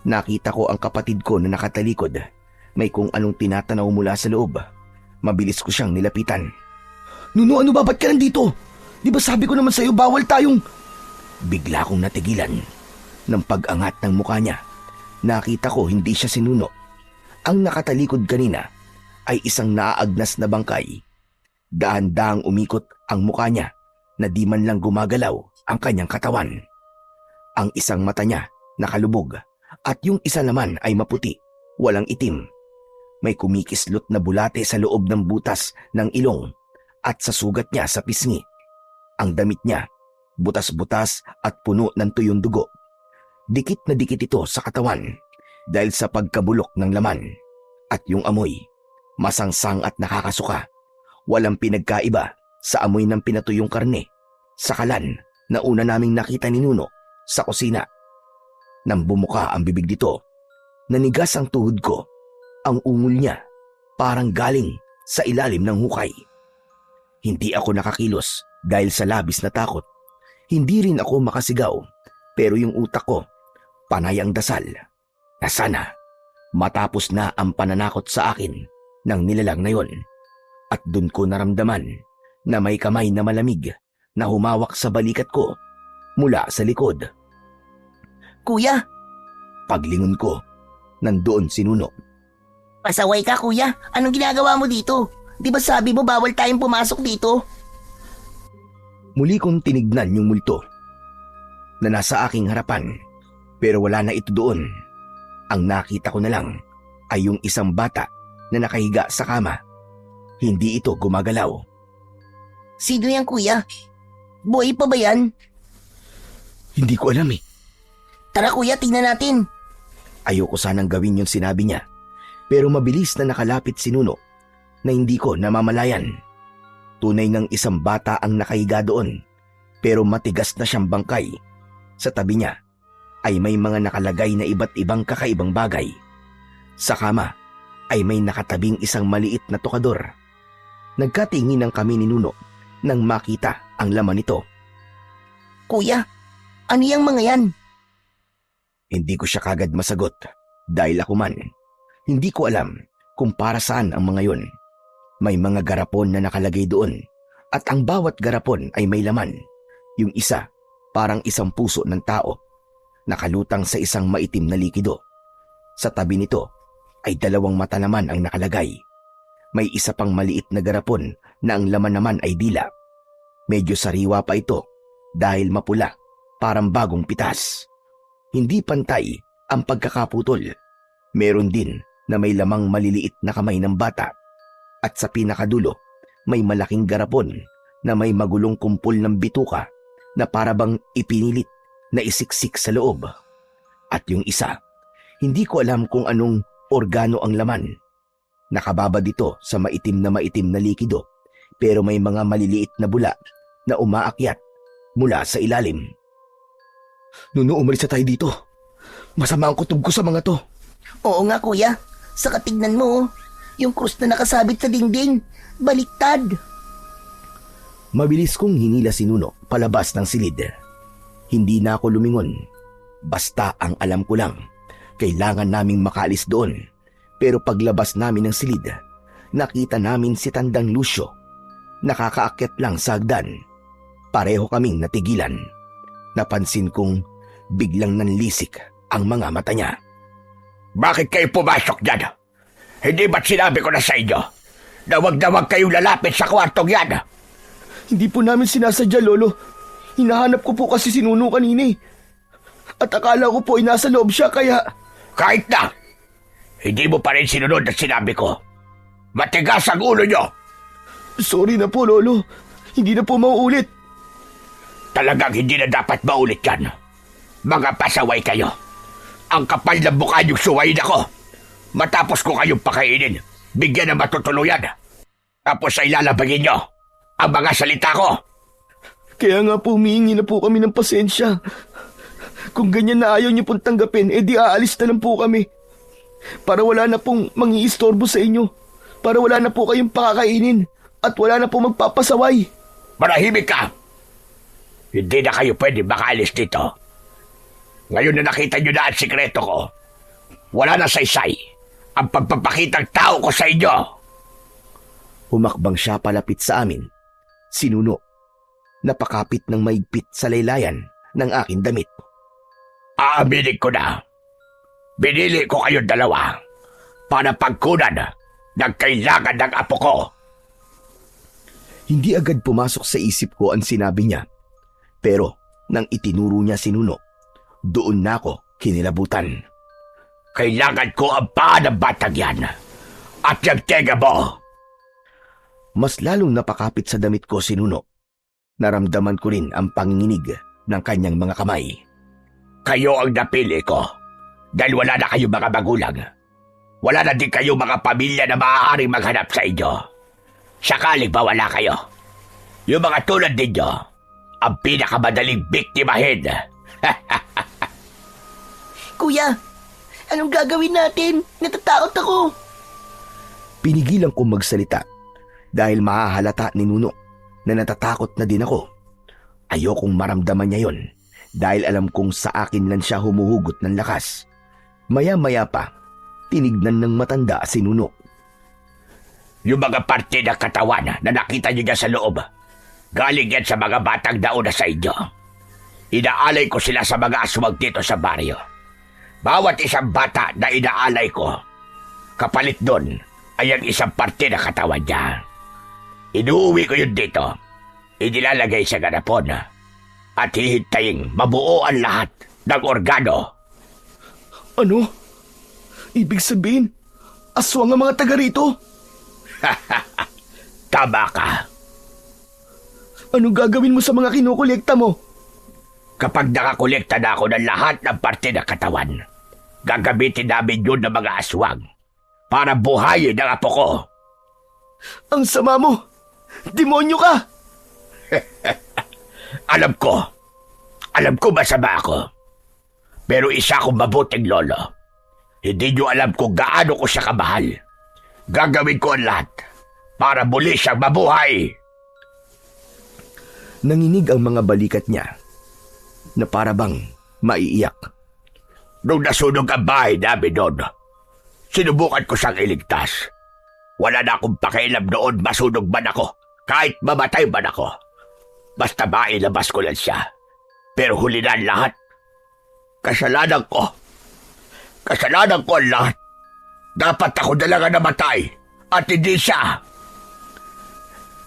Nakita ko ang kapatid ko na nakatalikod. May kung anong tinatanaw mula sa loob. Mabilis ko siyang nilapitan. Nuno, ano ba? Ba't ka nandito? Di ba sabi ko naman sa'yo bawal tayong... Bigla akong natigilan. Ng pag-angat ng mukha niya, nakita ko hindi siya si Nuno. Ang nakatalikod kanina ay isang naaagnas na bangkay. Dahan-dahang umikot ang mukha niya na di man lang gumagalaw ang kanyang katawan. Ang isang mata niya nakalubog at yung isa naman ay maputi, walang itim. May kumikislot na bulate sa loob ng butas ng ilong at sa sugat niya sa pisngi. Ang damit niya, butas-butas at puno ng tuyong dugo. Dikit na dikit ito sa katawan dahil sa pagkabulok ng laman. At yung amoy, masangsang at nakakasuka. Walang pinagkaiba sa amoy ng pinatuyong karne sa kalan na una naming nakita ni Nuno sa kusina. Nang bumuka ang bibig nito, Nanigas ang tuhod ko. Ang ungol niya parang galing sa ilalim ng hukay. Hindi ako nakakilos dahil sa labis na takot. Hindi rin ako makasigaw, pero yung utak ko, panay ang dasal na sana matapos na ang pananakot sa akin ng nilalang na yon. At dun ko naramdaman na may kamay na malamig na humawak sa balikat ko mula sa likod. Kuya, Paglingon ko, nandoon si Nuno. pasaway ka kuya. Anong ginagawa mo dito? Di ba sabi mo bawal tayong pumasok dito? Muli kong tinignan yung multo na nasa aking harapan, pero wala na ito doon. Ang nakita ko na lang ay yung isang bata na nakahiga sa kama. Hindi ito gumagalaw. Sino yan kuya? Buhay pa ba yan? Hindi ko alam eh. Tara kuya, tingnan natin. Ayoko sanang gawin yung sinabi niya, pero mabilis na nakalapit si Nuno na hindi ko namamalayan. Tunay ngang isang bata ang nakahiga doon, pero matigas na siyang bangkay. Sa tabi niya ay may mga nakalagay na iba't ibang kakaibang bagay. Sa kama ay may nakatabing isang maliit na tokador. Nagkatinginan kami ni Nuno nang makita ang laman nito. Kuya, ano yung mga yan? Hindi ko siya kagad masagot dahil ako man, hindi ko alam kung para saan ang mga yon. May mga garapon na nakalagay doon at ang bawat garapon ay may laman. Yung isa, parang isang puso ng tao, nakalutang sa isang maitim na likido. Sa tabi nito ay 2 mata naman ang nakalagay. May isa pang maliit na garapon na ang laman naman ay dila. Medyo sariwa pa ito dahil mapula, parang bagong pitas. Hindi pantay ang pagkakaputol. Meron din na may lamang maliliit na kamay ng bata. At sa pinakadulo, may malaking garapon na may magulong kumpol ng bituka na parabang ipinilit na isiksik sa loob. At yung isa, hindi ko alam kung anong organo ang laman. Nakababad ito sa maitim na likido, pero may mga maliliit na bula na umaakyat mula sa ilalim. Nuno, umalis na tayo dito. Masama ang kutob ko sa mga to. Oo nga kuya, sa katignan mo, yung krus na nakasabit sa dingding, baliktad. Mabilis kong hinila si Nuno palabas ng silid. Hindi na ako lumingon. Basta ang alam ko lang, kailangan naming makaalis doon. Pero paglabas namin ng silid, nakita namin si Tandang Lucio. Nakakaakyat lang sa hagdan. Pareho kaming natigilan. Napansin kong biglang nanlisik ang mga mata niya. Bakit kayo pumasok dyan? Hindi ba't sinabi ko na sa inyo na wag kayong lalapit sa kwartong yan? Hindi po namin sinasadya, Lolo. Hinahanap ko po kasi si Nuno kanina eh. At akala ko po ay nasa loob siya kaya... Kahit na, hindi mo pa rin sinunod at sinabi ko. Matigas ang ulo nyo. Sorry na po, Lolo. Hindi na po mauulit. Talagang hindi na dapat maulit yan. Mga pasaway kayo. Ang kapal ng mukha niyong suwayin ako. Matapos ko kayong pakainin, bigyan ng matutuluyan. Tapos ay lalabagin nyo ang mga salita ko. Kaya nga po humihingi na po kami ng pasensya. Kung ganyan na ayaw niyo pong tanggapin, edi aalis na lang po kami. Para wala na pong mangiistorbo sa inyo. Para wala na po kayong pakakainin. At wala na pong magpapasaway. Manahimik ka! Hindi na kayo pwede makaalis dito. Ngayon na nakita nyo na ang sikreto ko, wala na saysay ang pagpapakitang tao ko sa inyo. Humakbang siya palapit sa amin. Si Nuno. Napakapit ng maigpit sa laylayan ng aking damit. Aaminin ko na. Binili ko kayong dalawa para pagkunan ng kailangan ng apo ko. Hindi agad pumasok sa isip ko ang sinabi niya. Pero nang itinuro niya si Nuno, doon na ako kinilabutan. Kailangan ko ang paa ng batang yan at yung tega mo. Mas lalong napakapit sa damit ko si Nuno. Naramdaman ko rin ang panginginig ng kanyang mga kamay. Kayo ang napili ko dahil wala na kayong mga magulang. Wala na din kayong mga pamilya na maaaring maghanap sa inyo. Sakaling mawala kayo, yung mga tulad ninyo, ang pinakamadaling biktimahin. Kuya, Anong gagawin natin? Natatakot ako. Pinigilan ko magsalita dahil mahahalata ni Nuno na natatakot na din ako. Ayokong maramdaman niya yon dahil alam kong sa akin lang siya humuhugot ng lakas. Maya-maya pa, tinignan ng matanda si Nuno. Yung mga parte ng katawan na nakita niyo dyan sa loob, galing yan sa mga batang nauna sa inyo. Inaalay ko sila sa mga aswang dito sa baryo. Bawat isang bata na inaalay ko, kapalit doon ay ang isang parte ng katawan niya. Inuuwi ko yun dito, inilalagay sa ganapon, at hihintaying mabuo ang lahat ng organo. Ano? Ibig sabihin, aswang ang mga taga rito? Tama ka. Anong gagawin mo sa mga kinukolekta mo? Kapag nakakolekta na ako ng lahat ng parte ng katawan, gagamitin namin yun ng mga aswang para buhayin ang apo ko. Ang sama mo! Demonyo ka! Alam ko masama ako. Pero isa akong mabuting lolo. Hindi nyo alam kung gaano ko siya kamahal. Gagawin ko ang lahat para muli siyang mabuhay. Nanginig ang mga balikat niya na para bang maiiyak. Nung nasunog ang bahay namin noon, sinubukan ko siyang iligtas. Wala na akong pakialam noon masunog man ako, kahit mamatay man ako. Basta mailabas ko lang siya. Pero huli na ang lahat. Kasalanan ko. Kasalanan ko ang lahat. Dapat ako na lang ang namatay at hindi siya.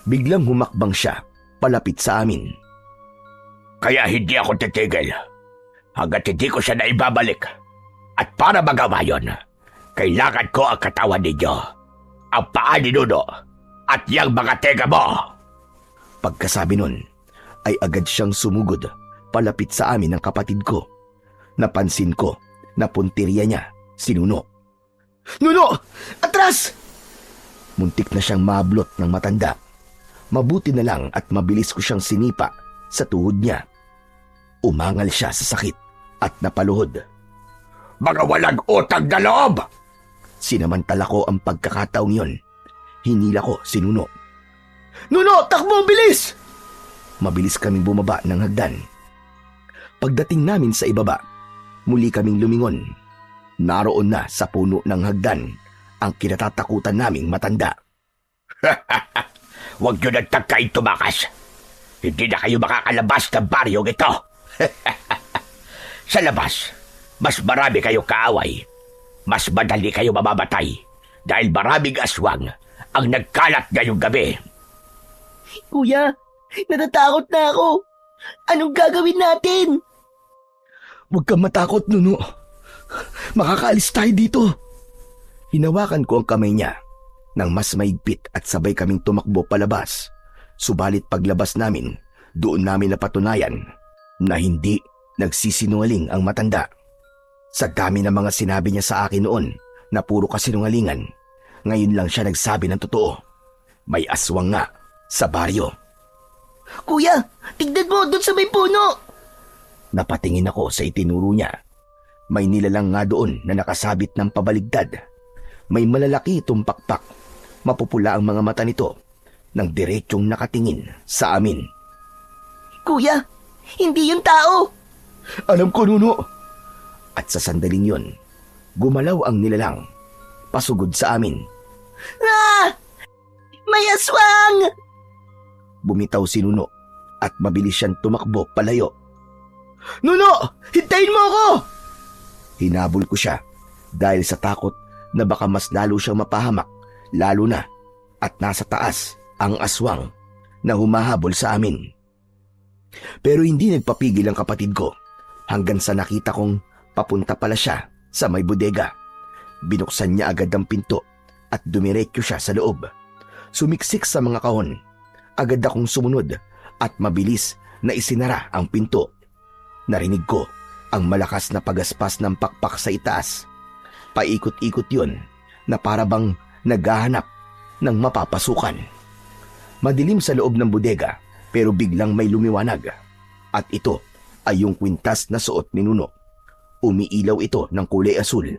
Biglang humakbang siya palapit sa amin. Kaya hindi ako titigil hanggat hindi ko siya naibabalik. At para magawa yon, kailangan ko ang katawan ninyo, ang paa ni Nuno, at yung mga tega mo. Pagkasabi nun, ay agad siyang sumugod palapit sa amin ng kapatid ko. Napansin ko na puntirya niya si Nuno. Nuno! Atras! Muntik na siyang mablot ng matanda. Mabuti na lang at mabilis ko siyang sinipa sa tuhod niya. Umangal siya sa sakit at napaluhod. Mga walang utang na loob! Sinamantala ko ang pagkakataong yon. Hinila ko si Nuno. Nuno! Takbo! Bilis! Mabilis kaming bumaba ng hagdan. Pagdating namin sa ibaba, muli kaming lumingon. Naroon na sa puno ng hagdan ang kinatatakutan naming matanda. Huwag nyo nagtagkain tumakas. Hindi na kayo makakalabas ng baryong ito. Sa labas, mas marami kayong kaaway. Mas madali kayo mamamatay dahil maraming aswang ang nagkalat ngayong gabi. Kuya, natatakot na ako. Anong gagawin natin? Huwag kang matakot, Nuno. Makakaalis tayo dito. Hinawakan ko ang kamay niya nang mas maigpit at sabay kaming tumakbo palabas. Subalit paglabas namin, doon namin napatunayan na hindi nagsisinungaling ang matanda. Sa dami ng mga sinabi niya sa akin noon na puro kasinungalingan, ngayon lang siya nagsabi ng totoo. May aswang nga sa baryo. Kuya, tignan mo doon sa may puno. Napatingin ako sa itinuro niya. May nilalang nga doon na nakasabit ng pabaligtad. May malalaki itong pakpak. Mapupula ang mga mata nito nang diretsong nakatingin sa amin. Kuya, hindi yung tao. Alam ko, Nuno. At sa sandaling yon, gumalaw ang nilalang. Pasugod sa amin. Ah! May aswang! Bumitaw si Nuno at mabilis siyang tumakbo palayo. Nuno! Hintayin mo ako! Hinabol ko siya dahil sa takot na baka mas lalo siyang mapahamak, lalo na at nasa taas ang aswang na humahabol sa amin. Pero hindi nagpapigil ang kapatid ko hanggang sa nakita kong papunta pala siya sa may bodega. Binuksan niya agad ang pinto at dumiretso siya sa loob. Sumiksik sa mga kahon. Agad akong sumunod at mabilis na isinara ang pinto. Narinig ko ang malakas na pagaspas ng pakpak sa itaas. Paikot-ikot yun na parabang naghahanap ng mapapasukan. Madilim sa loob ng bodega pero biglang may lumiwanag. At ito ay yung kwintas na suot ni Nuno. Umiilaw ito ng kulay asul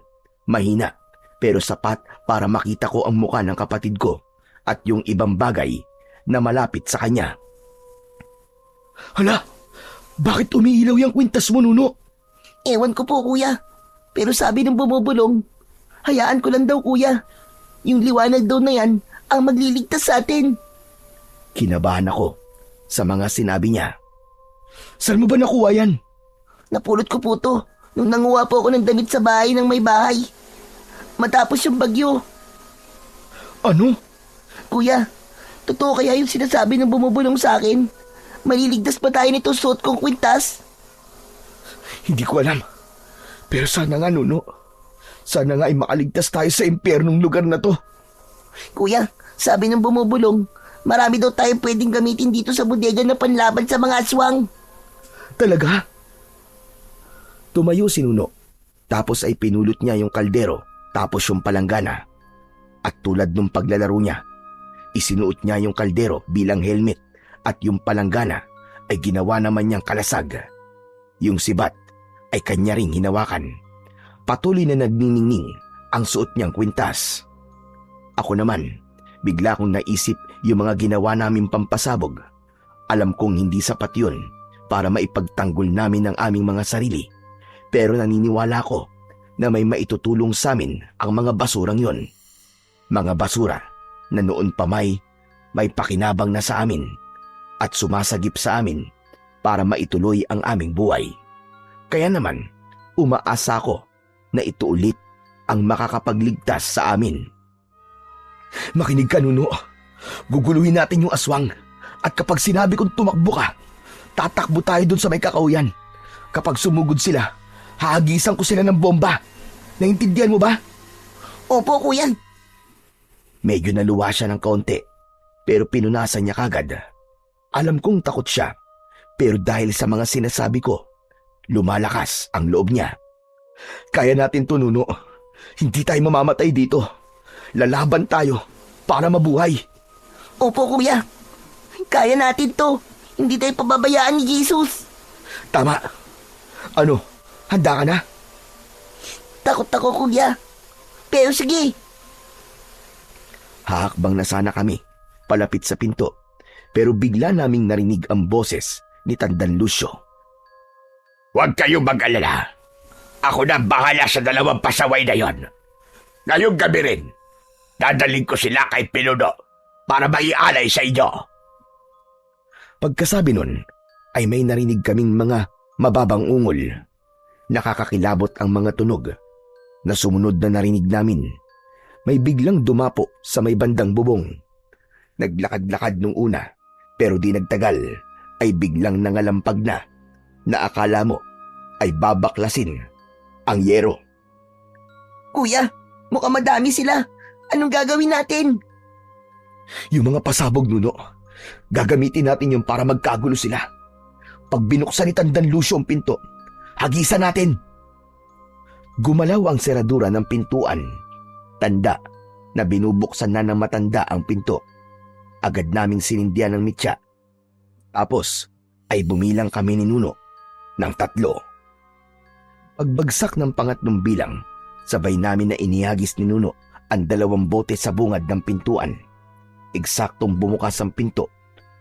Mahina pero sapat para makita ko ang muka ng kapatid ko at yung ibang bagay na malapit sa kanya. Hala, bakit umiilaw yung kwintas mo, Nuno? Ewan ko po, kuya. Pero sabi ng bumubulong, hayaan ko lang daw, kuya. Yung liwanag daw na yan ang magliligtas sa atin. Kinabahan ako sa mga sinabi niya. Saan mo ba nakuha yan? Napulot ko po to nung nanguha po ako ng damit sa bahay ng may bahay. Matapos yung bagyo. Ano? Kuya, totoo kaya yung sinasabi ng bumubulong sa akin? Maliligtas pa tayo nito suot kong kwintas? Hindi ko alam. Pero sana nga, Nuno. Sana nga ay makaligtas tayo sa impyernong lugar na to. Kuya, sabi ng bumubulong, marami daw tayong pwedeng gamitin dito sa bodega na panlaban sa mga aswang. Talaga? Tumayo si Nuno. Tapos ay pinulot niya yung kaldero tapos yung palanggana. At tulad nung paglalaro niya, isinuot niya yung kaldero bilang helmet at yung palanggana ay ginawa naman niyang kalasag. Yung sibat ay kanya ring hinawakan. Patuloy na nagniningning ang suot niyang kwintas. Ako naman, bigla kong naisip yung mga ginawa naming pampasabog. Alam kong hindi sapat yun para maipagtanggol namin ang aming mga sarili. Pero naniniwala ko na may maitutulong sa amin ang mga basurang yon. Mga basura na noon pa may pakinabang na sa amin at sumasagip sa amin para maituloy ang aming buhay. Kaya naman, umaasa ako na ito ulit ang makakapagligtas sa amin. Makinig ka, Nuno. Guguluhin natin yung aswang. At kapag sinabi kong tumakbo ka, tatakbo tayo dun sa may kakauyan. Kapag sumugod sila, haagisan ko sila ng bomba. Naintindihan mo ba? Opo, kuya. Medyo naluwa siya ng kaunti, pero pinunasan niya kagad. Alam kong takot siya, pero dahil sa mga sinasabi ko, lumalakas ang loob niya. Kaya natin to, Nuno. Hindi tayo mamamatay dito. Lalaban tayo para mabuhay. Opo, kuya. Kaya natin to. Hindi tayo pababayaan ni Jesus. Tama. Ano, handa ka na? Takot ako, kuya. Pero sige. Hahakbang na sana kami, palapit sa pinto, pero bigla naming narinig ang boses ni Tandan Lucio. Huwag kayong mag-alala. Ako na bahala sa dalawang pasaway na yon. Ngayong gabi rin, dadaling ko sila kay Pinuno para maialay sa inyo. Pagkasabi nun, ay may narinig kaming mga mababang ungol. Nakakakilabot ang mga tunog na sumunod na narinig namin. May biglang dumapo sa may bandang bubong. Naglakad-lakad nung una, pero di nagtagal ay biglang nangalampag na akala mo ay babaklasin ang yero. Kuya, mukhang madami sila. Anong gagawin natin? Yung mga pasabog, Nuno. Gagamitin natin yung para magkagulo sila. Pag binuksan ni Tandan Lucio ang pinto, hagisan natin. Gumalaw ang seradura ng pintuan. Tanda na binubuksan na ng matanda ang pinto. Agad naming sinindihan ng mitya. Tapos ay bumilang kami ni Nuno ng 3. Pagbagsak ng pangatlong bilang, sabay namin na inihagis ni Nuno ang 2 bote sa bungad ng pintuan. Eksaktong bumukas ang pinto,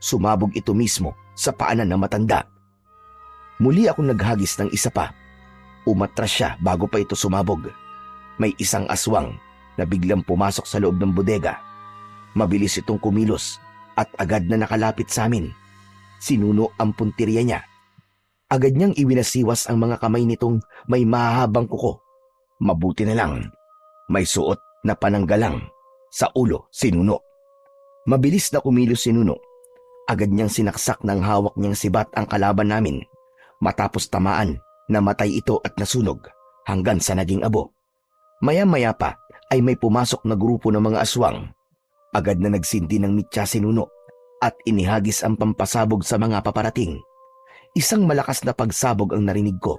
sumabog ito mismo sa paanan ng matanda. Muli akong naghagis ng isa pa. Umatras siya bago pa ito sumabog. May isang aswang na biglang pumasok sa loob ng bodega. Mabilis itong kumilos at agad na nakalapit sa amin. Sinuno ang puntirya niya. Agad niyang iwinasiwas ang mga kamay nitong may mahahabang kuko. Mabuti na lang, may suot na pananggalang sa ulo si Nuno. Mabilis na kumilos si Nuno. Agad niyang sinaksak ng hawak niyang sibat ang kalaban namin. Matapos tamaan, namatay ito at nasunog hanggang sa naging abo. Maya-maya pa ay may pumasok na grupo ng mga aswang. Agad na nagsindi ng mitya si Nuno at inihagis ang pampasabog sa mga paparating. Isang malakas na pagsabog ang narinig ko.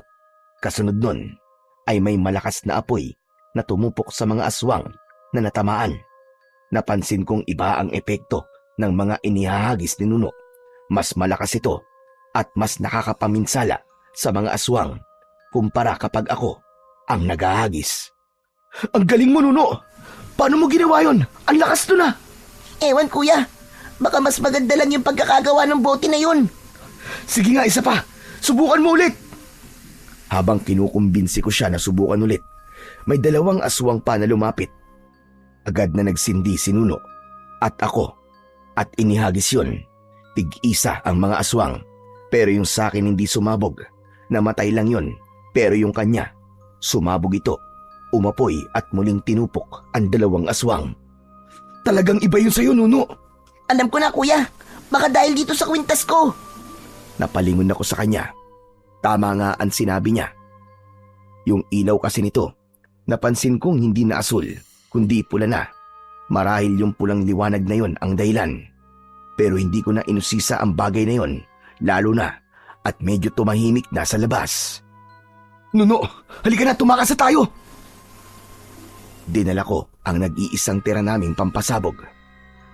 Kasunod nun ay may malakas na apoy na tumupok sa mga aswang na natamaan. Napansin kong iba ang epekto ng mga inihahagis ni Nuno. Mas malakas ito at mas nakakapaminsala sa mga aswang kumpara kapag ako ang naghahagis. Ang galing mo, Nuno. Paano mo ginawa yon? Ang lakas to na. Ewan kuya, baka mas maganda lang yung pagkakagawa ng bote na yun. Sige nga, isa pa. Subukan mo ulit. Habang kinukumbinsi ko siya na subukan ulit, may 2 aswang pa na lumapit. Agad na nagsindi si Nuno at ako at inihagis yun. Tig-isa ang mga aswang, pero yung sa akin hindi sumabog. Namatay lang yun, pero yung kanya, sumabog ito. Umapoy at muling tinupok ang 2 aswang. Talagang iba yun sa'yo, Nuno. Alam ko na kuya, baka dahil dito sa kwintas ko. Napalingon ako sa kanya. Tama nga ang sinabi niya. Yung ilaw kasi nito, napansin kong hindi na asul, kundi pula na. Marahil yung pulang liwanag na yon ang dahilan. Pero hindi ko na inusisa ang bagay na yon, lalo na at medyo tumahimik na sa labas. Nuno, halika na, tumakas na tayo! Dinala ko ang nag-iisang tira naming pampasabog.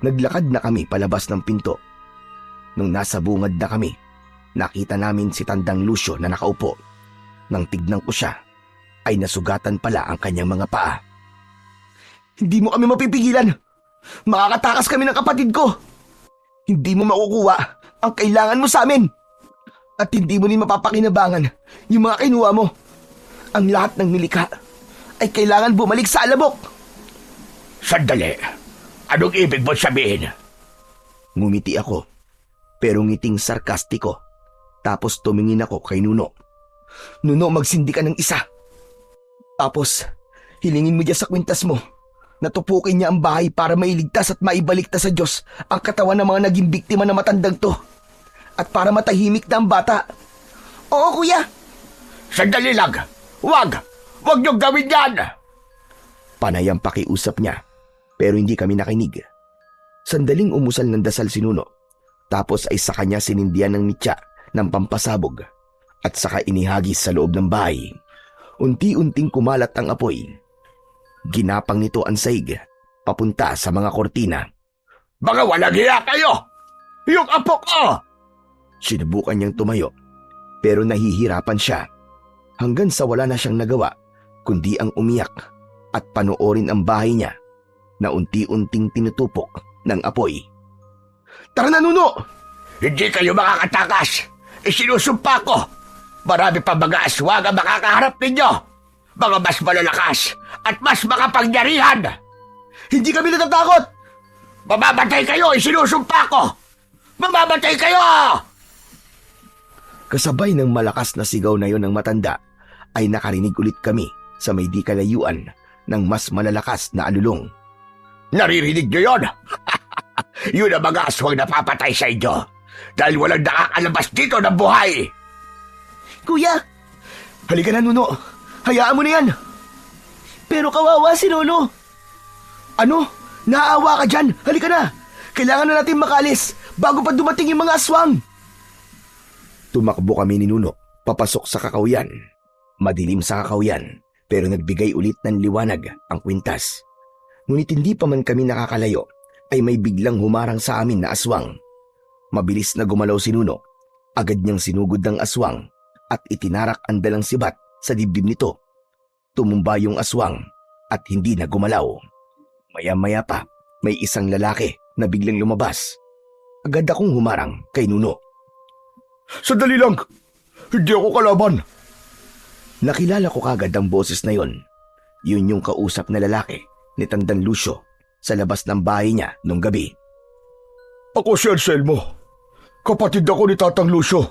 Naglakad na kami palabas ng pinto. Nung nasa bungad na kami, nakita namin si Tandang Lucio na nakaupo. Nang tignan ko siya, ay nasugatan pala ang kanyang mga paa. Hindi mo kami mapipigilan! Makakatakas kami ng kapatid ko! Hindi mo makukuha ang kailangan mo sa amin! At hindi mo rin mapapakinabangan yung mga kinuha mo. Ang lahat ng nilikha ay kailangan bumalik sa alabok! Sandali. Anong ibig mo sabihin? Ngumiti ako, pero ngiting sarkastiko. Tapos tumingin ako kay Nuno. Nuno, magsindi ka ng isa. Tapos, hilingin mo dyan sa kwintas mo. Natupukin niya ang bahay para mailigtas at maibaliktas sa Diyos ang katawan ng mga naging biktima na matandang to. At para matahimik na ang bata. Oo kuya. Sandali lang. Wag! Wag niyong gawin yan! Panay ang pakiusap niya, pero hindi kami nakinig. Sandaling umusal ng dasal si Nuno. Tapos ay sa kanya sinindihan ng mitya ng pampasabog at saka inihagis sa loob ng bahay. Unti-unting kumalat ang apoy. Ginapang nito ang saig, papunta sa mga kortina. Mga walang hiya kayo! Yung apo ko! Sinubukan niyang tumayo, pero nahihirapan siya. Hanggang sa wala na siyang nagawa, kundi ang umiyak at panoorin ang bahay niya na unti-unting tinutupok ng apoy. Tara na, Nuno! Hindi kayo makakatakas! Isinusumpa ko! Marami pa mga aswang ang makakaharap ninyo! Mga mas malalakas at mas makapangyarihan! Hindi kami natatakot! Mamamatay kayo! Isinusumpa ko! Mamamatay kayo! Kasabay ng malakas na sigaw na yon ng matanda, ay nakarinig ulit kami sa may di kalayuan ng mas malalakas na alulong. Naririnig niyo yun? Yun ang mga aswang napapatay sa inyo dahil walang nakakalabas dito ng buhay! Kuya, Halika na, Nuno! Hayaan mo na yan! pero kawawa si Lolo. Ano? Naaawa ka dyan? Halika na! Kailangan na natin makalis bago pa dumating yung mga aswang! Tumakbo kami ni Nuno, papasok sa kakawyan. Madilim sa kakawyan, pero nagbigay ulit ng liwanag ang kwintas. Ngunit hindi pa man kami nakakalayo, ay may biglang humarang sa amin na aswang. Mabilis na gumalaw si Nuno. Agad niyang sinugod ng aswang at itinarak ang dalang sibat sa dibdib nito. Tumumba yung aswang at hindi na gumalaw. Maya-maya pa, may isang lalaki na biglang lumabas. Agad akong humarang kay Nuno. Sandali lang! Hindi ako kalaban! Nakilala ko kagad ang boses na yon. Yun yung kausap na lalaki ni Tandang Lucio sa labas ng bahay niya nung gabi. Ako si Anselmo. Kapatid ako ni Tatang Lucio.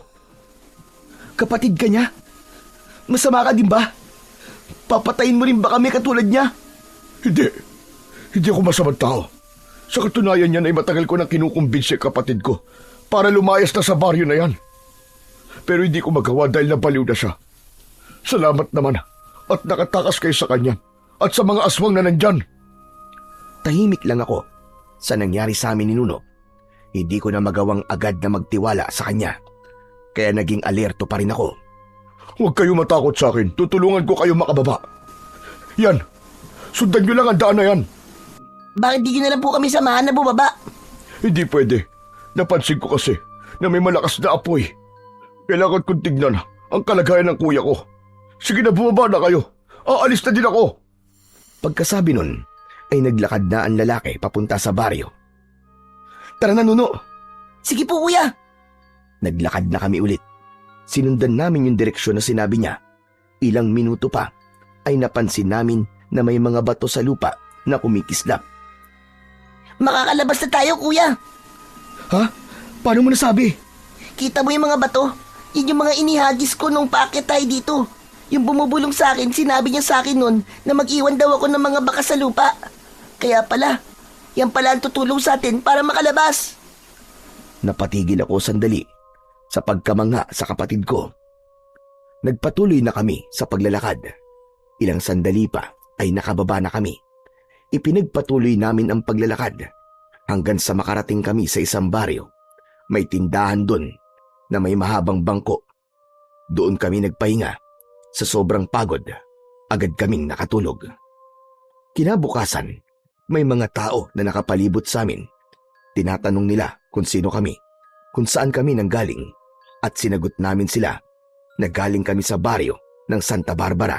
Kapatid ka niya? Masama ka din ba? Papatayin mo rin ba kami katulad niya? Hindi. Hindi ako masamang tao. Sa katunayan niyan ay matagal ko nang kinukumbinsi kapatid ko para lumayas na sa baryo na yan. Pero hindi ko magawa dahil nabaliw na siya. Salamat naman at nakatakas kayo sa kanya at sa mga aswang na nandyan. Tahimik lang ako sa nangyari sa amin ni Nuno. Hindi ko na magawang agad na magtiwala sa kanya. Kaya naging alerto pa rin ako. Huwag kayo matakot sa akin. Tutulungan ko kayo makababa. Yan. Sundan nyo lang ang daan na yan. Bakit di nyo na lang po kami samahan na bumaba? Hindi pwede. Napansin ko kasi na may malakas na apoy. Kailangan kong tignan ang kalagayan ng kuya ko. Sige na, bumaba na kayo. Aalis na din ako. Pagkasabi nun, ay naglakad na ang lalaki papunta sa baryo. Tara na, Nuno! Sige po, kuya. Naglakad na kami ulit. Sinundan namin yung direksyon na sinabi niya. Ilang minuto pa ay napansin namin na may mga bato sa lupa na kumikislap. Makakalabas na tayo, kuya. Ha? Paano mo nasabi? Kita mo yung mga bato? Yun yung mga inihagis ko nung paakyat tayo dito. Yung bumubulong sa akin, sinabi niya sa akin nun na mag-iwan daw ako ng mga bakas sa lupa. Kaya pala, yan pala ang tutulong sa atin para makalabas. Napatigil ako sandali sa pagkamangha sa kapatid ko. Nagpatuloy na kami sa paglalakad. Ilang sandali pa ay nakababa na kami. Ipinagpatuloy namin ang paglalakad hanggang sa makarating kami sa isang baryo. May tindahan doon na may mahabang bangko. Doon kami nagpahinga. Sa sobrang pagod, agad kaming nakatulog. Kinabukasan, may mga tao na nakapalibot sa amin. Tinatanong nila kung sino kami, kung saan kami nanggaling, at sinagot namin sila na galing kami sa baryo ng Santa Barbara.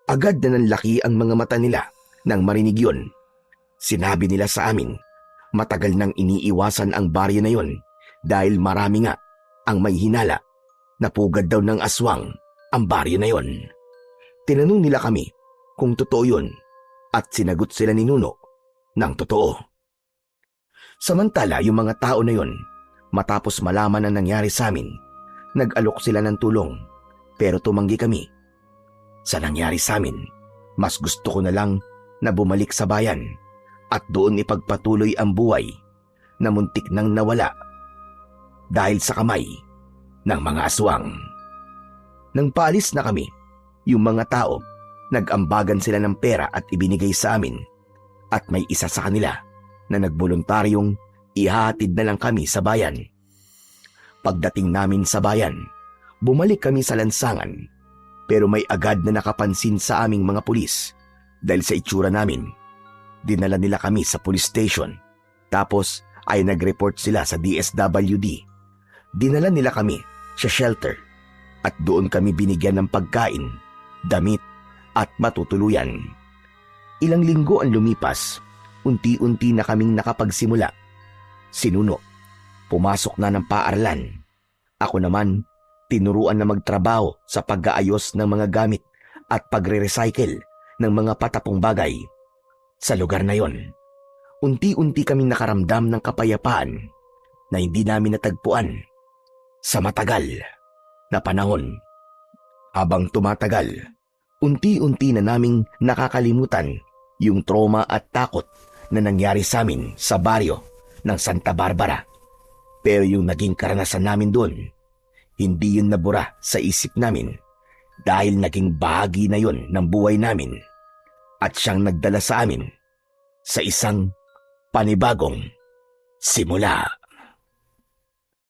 Agad na nanlaki ang mga mata nila nang marinig yun. Sinabi nila sa amin, matagal nang iniiwasan ang baryo na yon dahil marami nga ang may hinala na pugad daw ng aswang ang baryo na yon. Tinanong nila kami kung totoo yun at sinagot sila ni Nuno ng totoo. Samantala yung mga tao na yon, matapos malaman ang nangyari sa amin, nag-alok sila ng tulong pero tumanggi kami. Sa nangyari sa amin, mas gusto ko na lang na bumalik sa bayan at doon ipagpatuloy ang buhay na muntik nang nawala dahil sa kamay ng mga aswang. Nang paalis na kami, yung mga tao, nag-ambagan sila ng pera at ibinigay sa amin at may isa sa kanila na nagboluntaryong ihahatid na lang kami sa bayan. Pagdating namin sa bayan, bumalik kami sa lansangan pero may agad na nakapansin sa aming mga pulis dahil sa itsura namin. Dinala nila kami sa police station tapos ay nag-report sila sa DSWD. Dinala nila kami sa shelter at doon kami binigyan ng pagkain, damit at matutuluyan. Ilang linggo ang lumipas, unti-unti na kaming nakapagsimula. Si Nuno, pumasok na ng paaralan. Ako naman, tinuruan na magtrabaho sa pag-aayos ng mga gamit at pagre-recycle ng mga patapong bagay. Sa lugar na yon, unti-unti kaming nakaramdam ng kapayapaan na hindi namin natagpuan sa matagal na panahon. Habang tumatagal, unti-unti na naming nakakalimutan yung trauma at takot na nangyari sa amin sa baryo ng Santa Barbara. Pero yung naging karanasan namin doon, hindi yun nabura sa isip namin dahil naging bahagi na yun ng buhay namin at siyang nagdala sa amin sa isang panibagong simula.